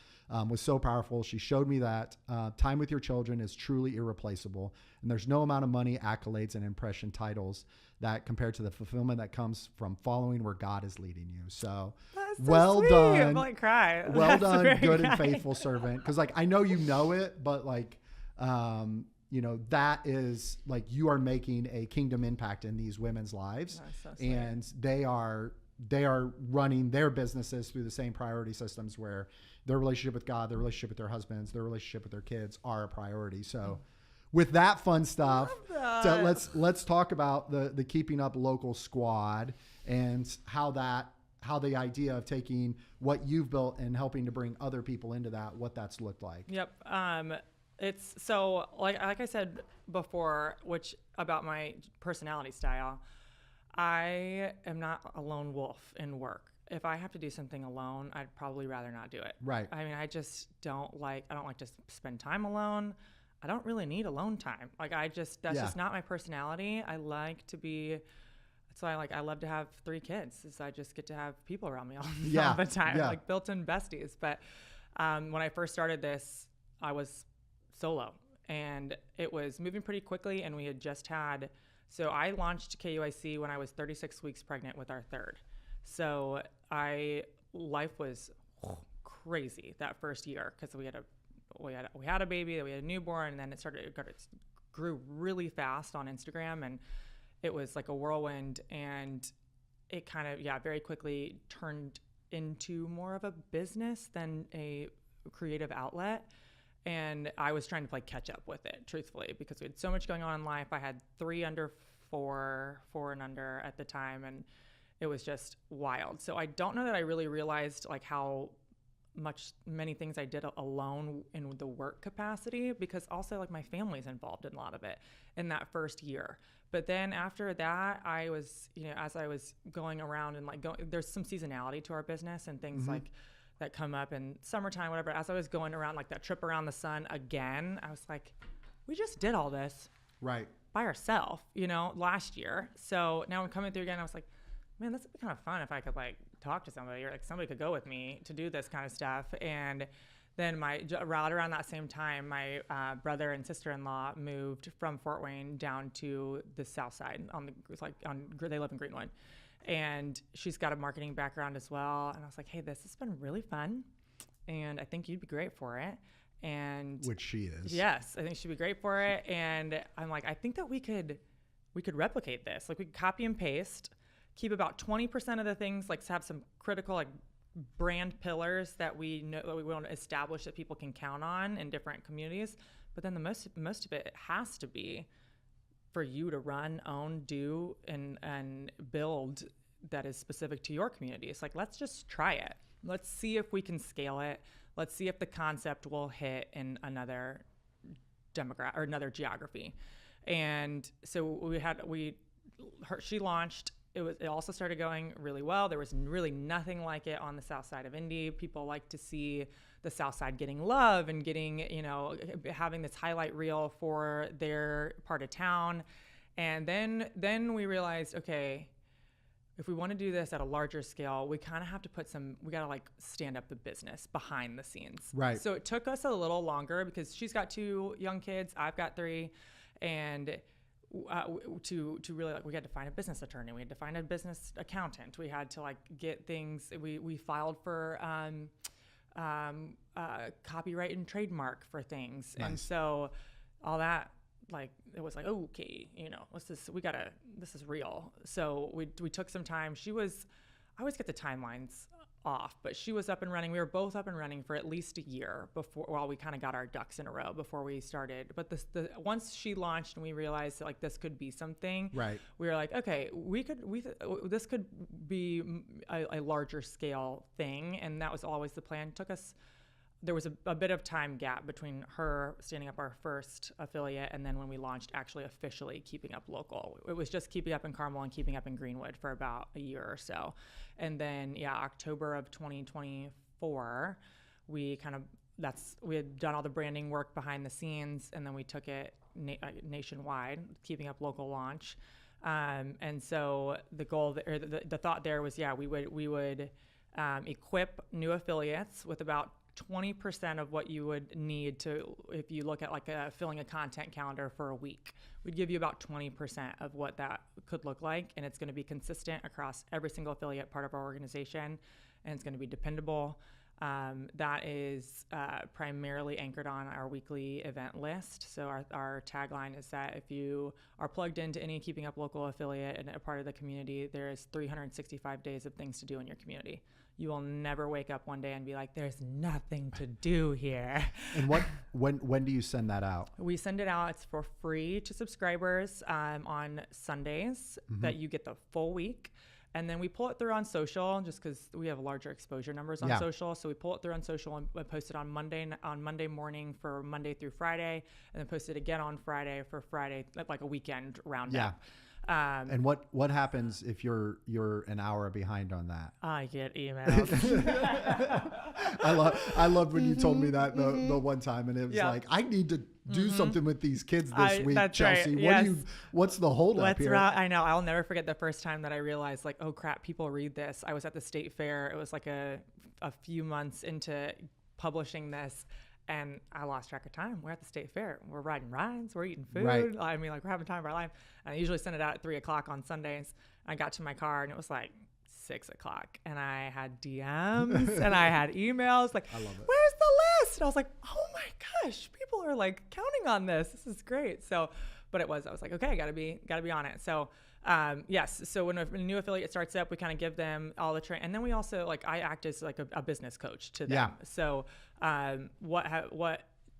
Was so powerful. She showed me that time with your children is truly irreplaceable, and there's no amount of money, accolades, and impression titles that compared to the fulfillment that comes from following where God is leading you. So, well sweet. done. I'm like, cry. Well That's done, very good kind. and faithful servant. Because, like, I know you know it, but, like, that is, like, you are making a kingdom impact in these women's lives. That's so sweet. And they are running their businesses through the same priority systems where their relationship with God, their relationship with their husbands, their relationship with their kids are a priority. So with that fun stuff, let's talk about the Keeping Up Local squad and how the idea of taking what you've built and helping to bring other people into that, what that's looked like. Yep. It's so, like I said before, which about my personality style, I am not a lone wolf in work. If I have to do something alone, I'd probably rather not do it. Right. I mean, I don't like to spend time alone. I don't really need alone time. Like, that's just not my personality. I like to be, that's why I love to have 3 kids, is I just get to have people around me all the time, like built-in besties. But when I first started this, I was solo, and it was moving pretty quickly, and we had just had, so I launched KUIC when I was 36 weeks pregnant with our 3rd. So life was crazy that first year, because we had a baby, then we had a newborn, and then it grew really fast on Instagram, and it was like a whirlwind, and it kind of very quickly turned into more of a business than a creative outlet. And I was trying to play catch up with it, truthfully, because we had so much going on in life. I had 3 under 4 and under at the time, and it was just wild. So I don't know that I really realized, like, how many things I did alone in the work capacity, because also, like, my family's involved in a lot of it in that first year. But then after that, I was, as I was going around and, like, there's some seasonality to our business, and things like that come up in summertime, whatever. As I was going around like that trip around the sun again, I was like, we just did all this Right. by ourselves, last year. So now I'm coming through again. I was like, man, this would be kind of fun if I could like talk to somebody, or like somebody could go with me to do this kind of stuff. And then right around that same time, my brother and sister-in-law moved from Fort Wayne down to the south side they live in Greenwood. And she's got a marketing background as well. And I was like, hey, this has been really fun. And I think you'd be great for it. And Which she is. Yes, I think she'd be great for it. And I'm like, I think that we could replicate this. Like we could copy and paste, keep about 20% of the things, like have some critical like brand pillars that we know that we want to establish that people can count on in different communities. But then the most of it has to be for you to run, own, do, and build that is specific to your community. It's like, let's just try it. Let's see if we can scale it. Let's see if the concept will hit in another demographic or another geography. And so she launched. It also started going really well. There was really nothing like it on the south side of Indy. People like to see the south side getting love and getting, having this highlight reel for their part of town. And then we realized, okay, if we want to do this at a larger scale, we kind of have to we got to like stand up the business behind the scenes. Right. So it took us a little longer because she's got 2 young kids. I've got 3. And to really like, we had to find a business attorney. We had to find a business accountant. We had to like get things. We filed for copyright and trademark for things. Nice. And so all that, like, it was like, oh, okay, this is real. So we took some time. I always get the timelines off, but she was up and running. We were both up and running for at least a year while we kind of got our ducks in a row before we started. But once she launched and we realized that, like, this could be something, right, we were like, okay, this could be a larger scale thing. And that was always the plan. There was a bit of time gap between her standing up our first affiliate and then when we launched actually officially Keeping Up Local. It was just Keeping Up in Carmel and Keeping Up in Greenwood for about a year or so. And then, October of 2024, we had done all the branding work behind the scenes, and then we took it nationwide, Keeping Up Local launch. And so the goal, the thought there was, we would equip new affiliates with about 20% of what you would need to, if you look at like filling a content calendar for a week, we'd give you about 20% of what that could look like. And it's going to be consistent across every single affiliate part of our organization. And it's going to be dependable. That is primarily anchored on our weekly event list. So our tagline is that if you are plugged into any Keeping Up Local affiliate and a part of the community, there is 365 days of things to do in your community. You will never wake up one day and be like, there's nothing to do here. And when do you send that out? We send it out. It's for free to subscribers on Sundays that you get the full week. And then we pull it through on social just because we have larger exposure numbers on social. So we pull it through on social and post it on Monday morning for Monday through Friday, and then post it again on Friday for Friday, like a weekend roundup. And what happens if you're an hour behind on that? I get emails. I loved when you told me that the one time, and it was like, I need to do something with these kids this week, that's Chelsea. Right. Yes. What's the holdup here? I know. I'll never forget the first time that I realized, like, oh crap, people read this. I was at the state fair. It was like a few months into publishing this. And I lost track of time. We're at the state fair. We're riding rides. We're eating food. Right. I mean, like, we're having time of our life. And I usually send it out at 3:00 on Sundays. I got to my car and it was like 6:00. And I had DMs and I had emails like, I love it. Where's the list? And I was like, oh my gosh, people are like counting on this. This is great. So, but I was like, okay, gotta be on it. So, yes. So when a new affiliate starts up, we kind of give them all the training. And then we also, like, I act as like a business coach to them. Yeah. So, what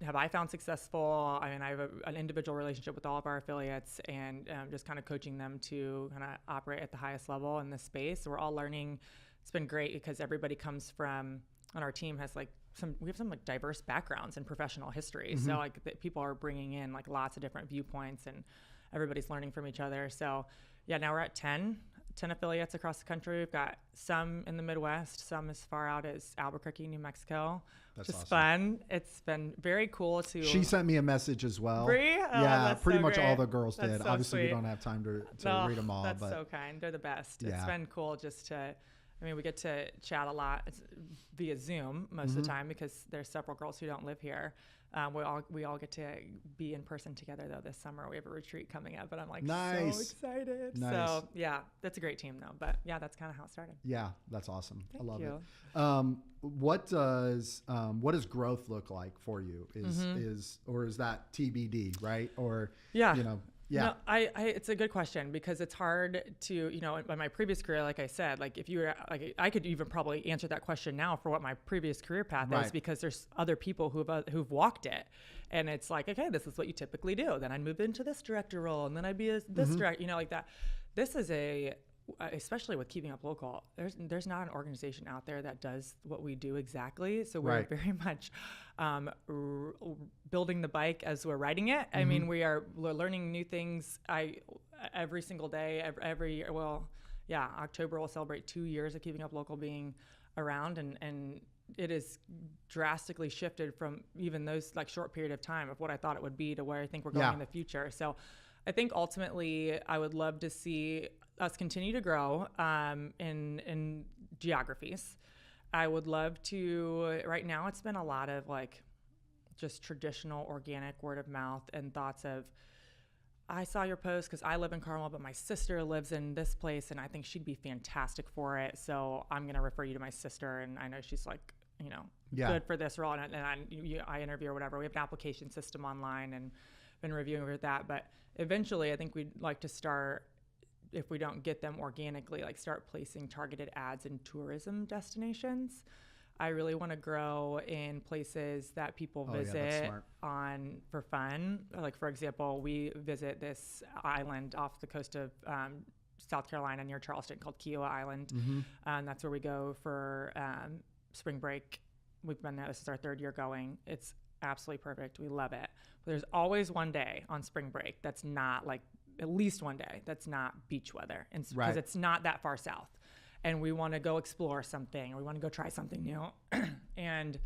have I found successful? I mean, I have an individual relationship with all of our affiliates, and just kind of coaching them to kind of operate at the highest level in this space. So we're all learning. It's been great because everybody comes from, on our team has we have some like diverse backgrounds and professional history. So like people are bringing in like lots of different viewpoints, and everybody's learning from each other. So yeah, now we're at 10 10 affiliates across the country. We've got some in the Midwest, some as far out as Albuquerque, New Mexico. That's which is awesome. fun. It's been very cool to. She sent me a message as well. Bree? Oh, yeah, that's pretty so much great. all the girls That's did. so Obviously, we sweet. don't have time to read them all. That's but so kind. They're the best. Yeah. It's been cool just to. I mean, we get to chat a lot via Zoom most of the time because there's several girls who don't live here. We all get to be in person together though this summer. We have a retreat coming up, and I'm like Nice. so excited. Nice. So yeah, that's a great team though. But yeah, that's kind of how it started. Yeah, that's awesome. Thank I love you. it. What does growth look like for you? Is that TBD, right? Or Yeah. Yeah. No, it's a good question because it's hard to, in my previous career, like I said, like if you were like, I could even probably answer that question now for what my previous career path is Right. because there's other people who've walked it. And it's like, okay, this is what you typically do. Then I'd move into this director role and then I'd be this director, like that. This is especially with Keeping Up Local, there's not an organization out there that does what we do exactly. So we're Right. very much building the bike as we're riding it. I mean, we're learning new things every single day, every year. Well, yeah, October will celebrate 2 years of Keeping Up Local being around, and it is drastically shifted from even those like short period of time of what I thought it would be to where I think we're going in the future. So I think ultimately I would love to see us continue to grow in geographies. I would love to, right now it's been a lot of like just traditional organic word of mouth and thoughts of, I saw your post because I live in Carmel, but my sister lives in this place and I think she'd be fantastic for it. So I'm going to refer you to my sister. And I know she's like, good for this role. And I interview or whatever. We have an application system online and been reviewing with that. But eventually I think we'd like to start, if we don't get them organically, like start placing targeted ads in tourism destinations. I really want to grow in places that people visit on for fun. Like, for example, we visit this island off the coast of South Carolina near Charleston called Kiowa Island. And that's where we go for spring break. We've been there. This is our 3rd year going. It's absolutely perfect. We love it. But there's always one day on spring break that's not like, at least one day that's not beach weather, and because it's not that far south, and we want to go explore something, or we want to go try something new, and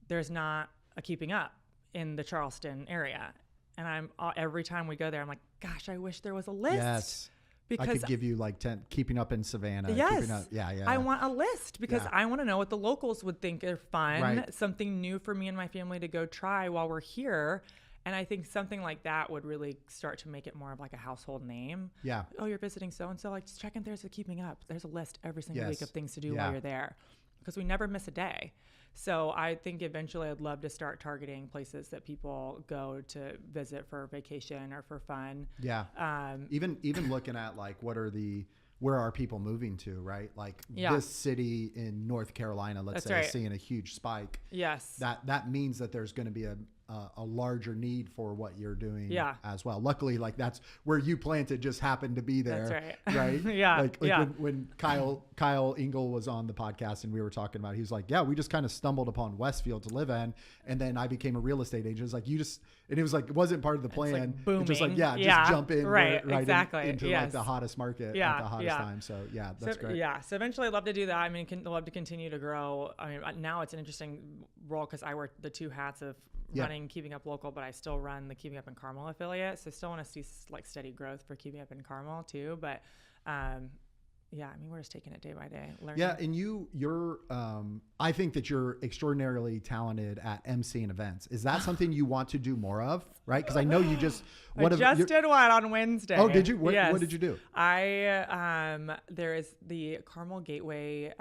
there's not a Keeping Up in the Charleston area, and every time we go there, I'm like, gosh, I wish there was a list. Yes. Because I could give you like 10 Keeping Up in Savannah. Yes. Keeping Up, yeah. I want a list because I want to know what the locals would think are fun, something new for me and my family to go try while we're here. And I think something like that would really start to make it more of like a household name. Yeah. Oh, you're visiting so-and-so. Like, just check in there's a Keeping Up. There's a list every single week of things to do while you're there because we never miss a day. So I think eventually I'd love to start targeting places that people go to visit for vacation or for fun. Yeah. Even looking at like where are people moving to, right? Like this city in North Carolina, let's say, is seeing a huge spike. Yes. That means that there's going to be a larger need for what you're doing as well. Luckily, like that's where you planted just happened to be there. That's right. Right? When Kyle Engel was on the podcast and we were talking about it, he was like, we just kind of stumbled upon Westfield to live in. And then I became a real estate agent. It's like, and it was like, it wasn't part of the plan. It's like booming. Just like, just jump in into like the hottest market at the hottest time. So that's great. Yeah. So eventually I'd love to do that. I mean, love to continue to grow. I mean, now it's an interesting role because I wear the 2 hats of running Keeping Up Local, but I still run the Keeping Up in Carmel affiliate. So I still want to see like steady growth for Keeping Up in Carmel too. But I mean, we're just taking it day by day. Learning. Yeah. And you're I think that you're extraordinarily talented at emceeing events. Is that something you want to do more of? Right. Cause I know you just, did one on Wednesday. Oh, did you? What did you do? There is the Carmel Gateway,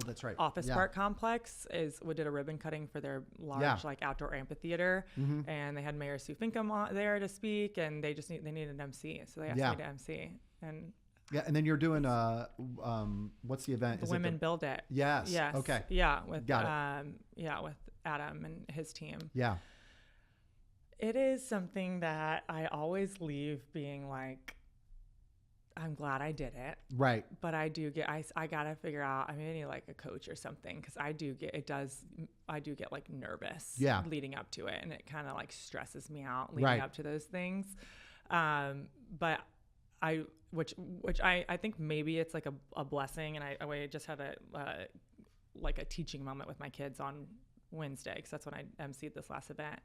that's right. Office Park complex we did a ribbon cutting for their large like outdoor amphitheater, and they had Mayor Sue Finkham there to speak, and they needed an MC. So they asked me to MC, and and then you're doing what's the event? The Women Build It. Yes. Yes. Okay. Yeah, with with Adam and his team. Yeah. It is something that I always leave being like, I'm glad I did it. Right. But I do get, I gotta figure out, I need like a coach or something. Cause I do get like nervous leading up to it. And it kind of like stresses me out leading up to those things. But which I think maybe it's like a blessing. And I just had like a teaching moment with my kids on Wednesday, because that's when I emceed this last event,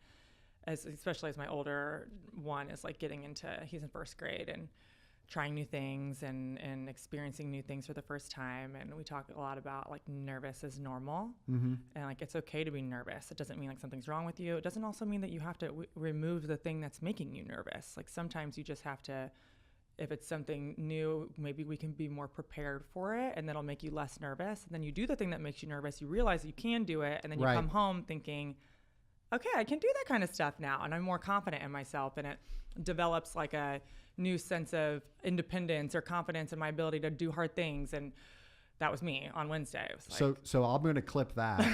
especially as my older one is like he's in first grade and trying new things and experiencing new things for the first time. And we talk a lot about like nervous is normal, and like it's okay to be nervous. It doesn't mean like something's wrong with you. It doesn't also mean that you have to remove the thing that's making you nervous. Like sometimes you just have to, if it's something new, maybe we can be more prepared for it, and that'll make you less nervous. And then you do the thing that makes you nervous, you realize you can do it, and then you come home thinking, okay, I can do that kind of stuff now, and I'm more confident in myself, and it develops like a new sense of independence or confidence in my ability to do hard things. And that was me on Wednesday. It was like, so I'm going to clip that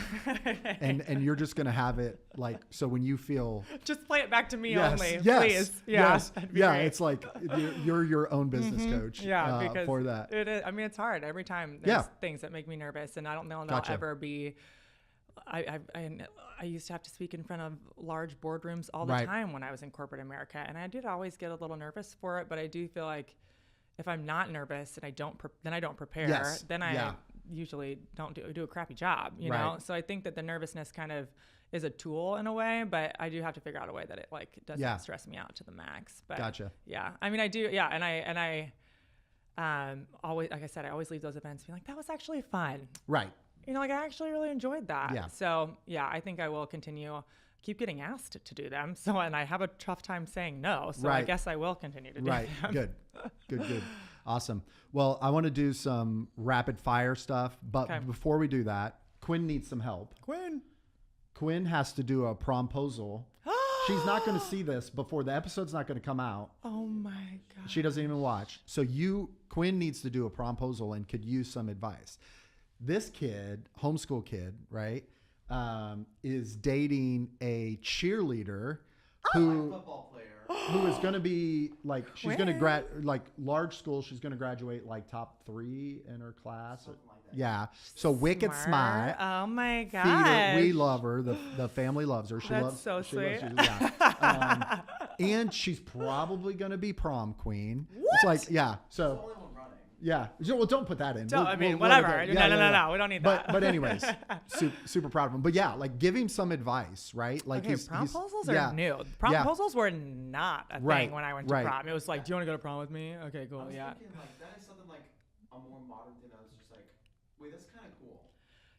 and you're just going to have it like, so when you feel, just play it back to me only, yes, please. Yeah. Yes, yeah. Great. It's like you're your own business coach because for that. It is, I mean, it's hard every time. There's things that make me nervous, and I don't know if I'll ever be, I used to have to speak in front of large boardrooms all the time when I was in corporate America. And I did always get a little nervous for it, but I do feel like if I'm not nervous and I don't prepare, then I usually don't do a crappy job, you know? So I think that the nervousness kind of is a tool in a way, but I do have to figure out a way that it like doesn't stress me out to the max. But yeah, I mean, I do. Yeah. And I always, like I said, I always leave those events being like, that was actually fun. Right. You know, like I actually really enjoyed that. Yeah. So yeah, I think I will keep getting asked to do them. So, and I have a tough time saying no. So I guess I will continue to do them. Good. Awesome. Well, I want to do some rapid fire stuff, but before we do that, Quinn needs some help. Quinn has to do a promposal. She's not going to see this before the episode's not going to come out. Oh my God. She doesn't even watch. So Quinn needs to do a promposal and could use some advice. This kid, homeschool kid, right, is dating a cheerleader who is going to be like, she's going to large school. She's going to graduate like top 3 in her class. Something like that. Yeah. So wicked smart. Oh my God. We love her. The family loves her. That's so sweet. And she's probably going to be prom queen. What? It's like, yeah. So. Yeah. Well, don't put that in. Whatever. No. We don't need that. But anyways, super proud of him. But yeah, like give him some advice, right? Like promposals are new. Promposals were not a thing when I went to prom. It was like, do you want to go to prom with me? Okay, cool. Thinking, like, that is something like a more modern thing. I was just like, wait, that's kind of cool.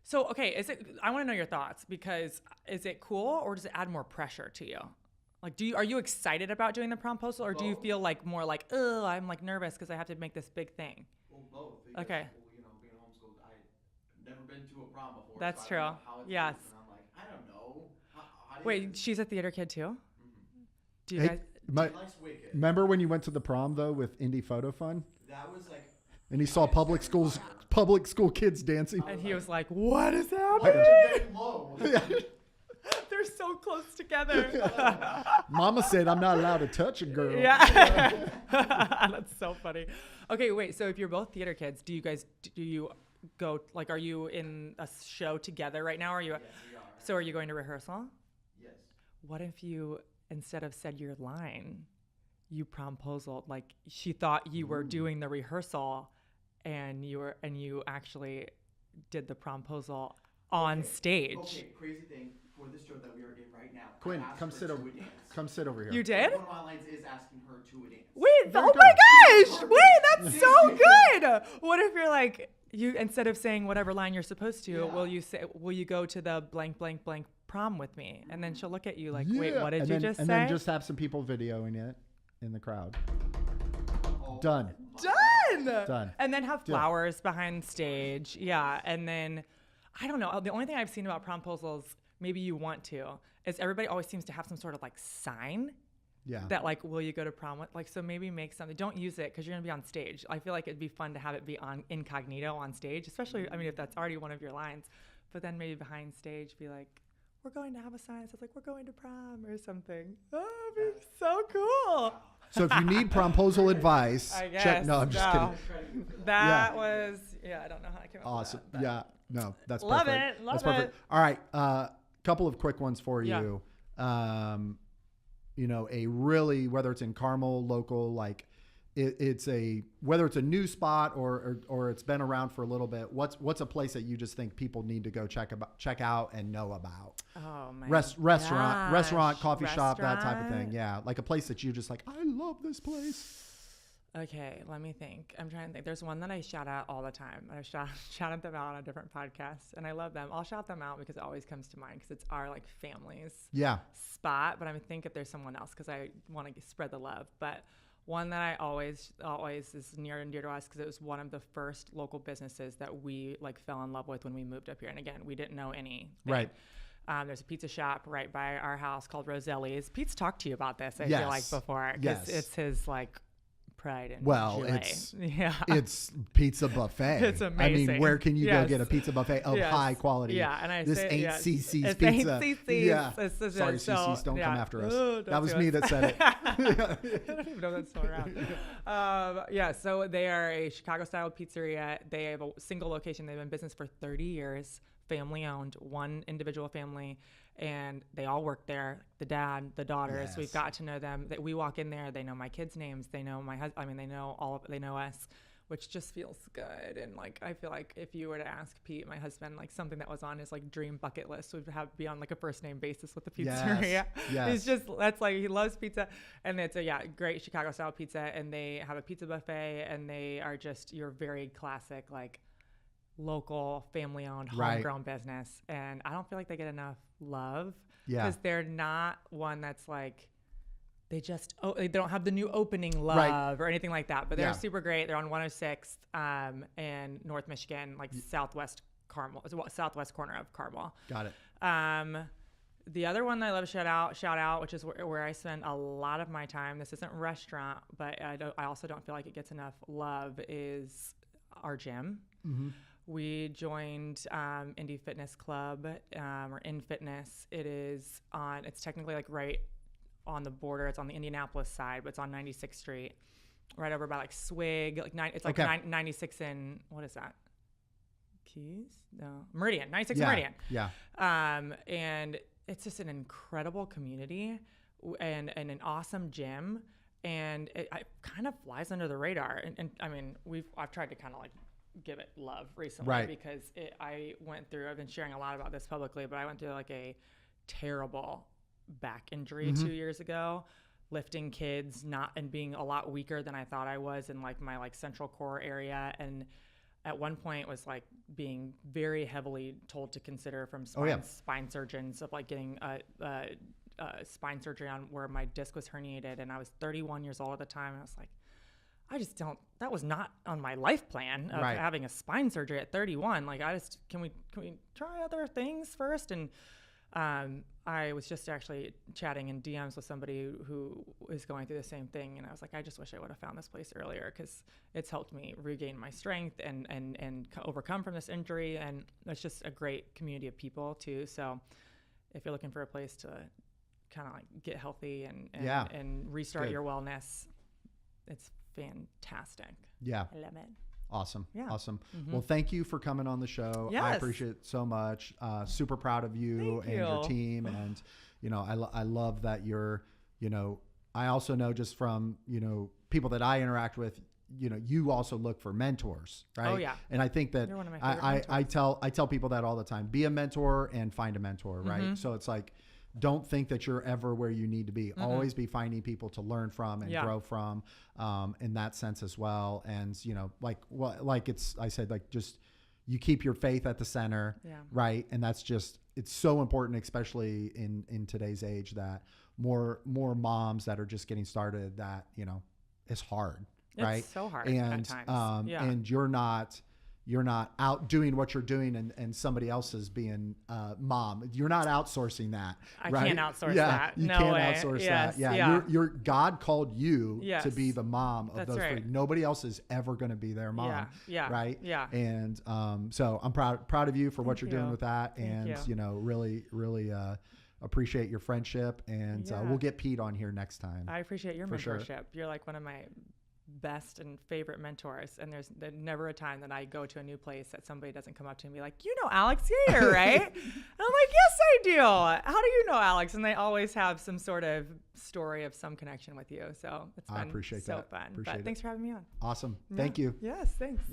So, okay, I want to know your thoughts, because is it cool or does it add more pressure to you? Like, are you excited about doing the promposal, or do you feel like more like, oh, I'm like nervous because I have to make this big thing? Well, both. Because, okay. Well, being homeschooled, I've never been to a prom before. That's so true. I don't know how it Yes. feels, and I'm like, I don't know. How do Wait, she's a theater kid too? Mm-hmm. Do you guys? She likes Wicked. Remember when you went to the prom though with Indie Photo Fun? That was like. And he saw public school kids dancing. And he was like, what is happening? Getting low. They're so close together. Mama said I'm not allowed to touch a girl. Yeah. That's so funny. Okay, wait. So if you're both theater kids, do you go, like, are you in a show together right now? Yes, we are. So are you going to rehearsal? Yes. What if you, instead of said your line, you promposal, like she thought you were doing the rehearsal and you actually did the promposal on stage? Okay, crazy thing. For this show that we are in right now, Quinn, come sit over here. You did? One of my lines is asking her to a dance. Wait, oh my gosh! Wait, that's so good. What if you're like, you, instead of saying whatever line you're supposed to, will you go to the blank blank blank prom with me? And then she'll look at you like, wait, what did you just say? And then just have some people videoing it in the crowd. Done. And then have flowers behind stage. Yeah, and then I don't know. The only thing I've seen about promposals, maybe you want to, is everybody always seems to have some sort of like sign that like, will you go to prom with? Like, so maybe make something. Don't use it because you're going to be on stage. I feel like it'd be fun to have it be on incognito on stage, especially, I mean, if that's already one of your lines. But then maybe behind stage be like, we're going to have a sign that says like, we're going to prom or something. Oh, it'd be so cool. So if you need promposal advice, I guess, check. No, I'm just kidding. That was, I don't know how I came up awesome. with that. Yeah. No, that's love perfect. Love that's it. Perfect. All right. Couple of quick ones for you. A really, whether it's in Carmel, local, like it's whether it's a new spot or it's been around for a little bit, what's a place that you just think people need to go check out and know about? Oh my restaurant, coffee shop, that type of thing. Restaurant? Yeah, like a place that you just like, I love this place. Okay, let me think. I'm trying to think. There's one that I shout out all the time. I shouted them out on a different podcast, and I love them. I'll shout them out because it always comes to mind because it's our like family's spot. But I think if there's someone else because I want to spread the love. But one that I always is near and dear to us because it was one of the first local businesses that we like fell in love with when we moved up here. And again, we didn't know anything. Right. There's a pizza shop right by our house called Roselli's. Pete's talked to you about this, I feel like, before. Yes. It's his like pride and joy. It's pizza buffet. It's amazing. I mean, where can you go get a pizza buffet of high quality? Yeah, and this ain't CC's it's pizza. Ain't CC's. Yeah. Sorry, CC's, don't come after us. That was sue me us. that said it. I don't even know that's still around. So they are a Chicago-style pizzeria. They have a single location. They've been in business for 30 years, family-owned, one individual family. And they all work there. The dad, the daughters. Yes. We've got to know them. That we walk in there, they know my kids' names. They know my husband. I mean, they know us, which just feels good. And like, I feel like if you were to ask Pete, my husband, like something that was on his like dream bucket list would be on like a first name basis with the pizzeria. Yes. He's just that's like he loves pizza, and it's a great Chicago style pizza. And they have a pizza buffet, and they are just your very classic like local family-owned homegrown business. And I don't feel like they get enough love because they're not one that's like they don't have the new opening love or anything like that, but they're super great. They're on 106th and North Michigan, like southwest corner of Carmel. Got it. The other one that I love to shout out, which is where I spend a lot of my time, this isn't restaurant, but I also don't feel like it gets enough love, is our gym. Mm-hmm. We joined Indie Fitness Club or In Fitness. It's technically like right on the border. It's on the Indianapolis side, but it's on 96th Street, right over by like Swig. It's like 96 in, what is that? Keys? No, Meridian. 96 Meridian. Yeah. And it's just an incredible community and an awesome gym. And it kind of flies under the radar. And I mean, I've tried to kind of like give it love recently because I've been sharing a lot about this publicly, but I went through like a terrible back injury 2 years ago, lifting kids and being a lot weaker than I thought I was in like my like central core area. And at one point was like being very heavily told to consider from spine surgeons of like getting a spine surgery on where my disc was herniated. And I was 31 years old at the time. And I was like, that was not on my life plan of having a spine surgery at 31. Like can we try other things first? And I was just actually chatting in DMs with somebody who is going through the same thing. And I was like, I just wish I would have found this place earlier because it's helped me regain my strength and overcome from this injury. And it's just a great community of people too. So if you're looking for a place to kind of like get healthy and restart your wellness, it's fantastic. Yeah. I love it. Awesome. Yeah. Awesome. Mm-hmm. Well, thank you for coming on the show. Yes. I appreciate it so much. Super proud of you and your team. And, I love that you're, I also know just from, people that I interact with, you also look for mentors, right? Oh yeah. And I think that You're one of my favorite I tell people that all the time, be a mentor and find a mentor, right? Mm-hmm. So it's like, don't think that you're ever where you need to be. Mm-hmm. Always be finding people to learn from and grow from, in that sense as well. And, I said, like, just, you keep your faith at the center, right? And that's just, it's so important, especially in today's age, that more moms that are just getting started, that, it's hard, right? It's so hard and, at times. And you're not out doing what you're doing and somebody else is being mom. You're not outsourcing that. I right? can't outsource that. You no can't way. outsource Yes. that. Yeah. Yeah. You're God called you Yes. to be the mom of That's those right. three. Nobody else is ever going to be their mom. Yeah. Right. Yeah. And so I'm proud of you for what Thank you're doing you. with that. Thank And, you. really appreciate your friendship. And we'll get Pete on here next time. I appreciate your For sure. mentorship. You're like one of my best and favorite mentors. And there's never a time that I go to a new place that somebody doesn't come up to me and be like, you know Alex Yeater, right? And I'm like, yes, I do. How do you know Alex? And they always have some sort of story of some connection with you. So it's been I appreciate so that. fun. Appreciate but thanks for having me on. Awesome. Thank you. Yes, thanks.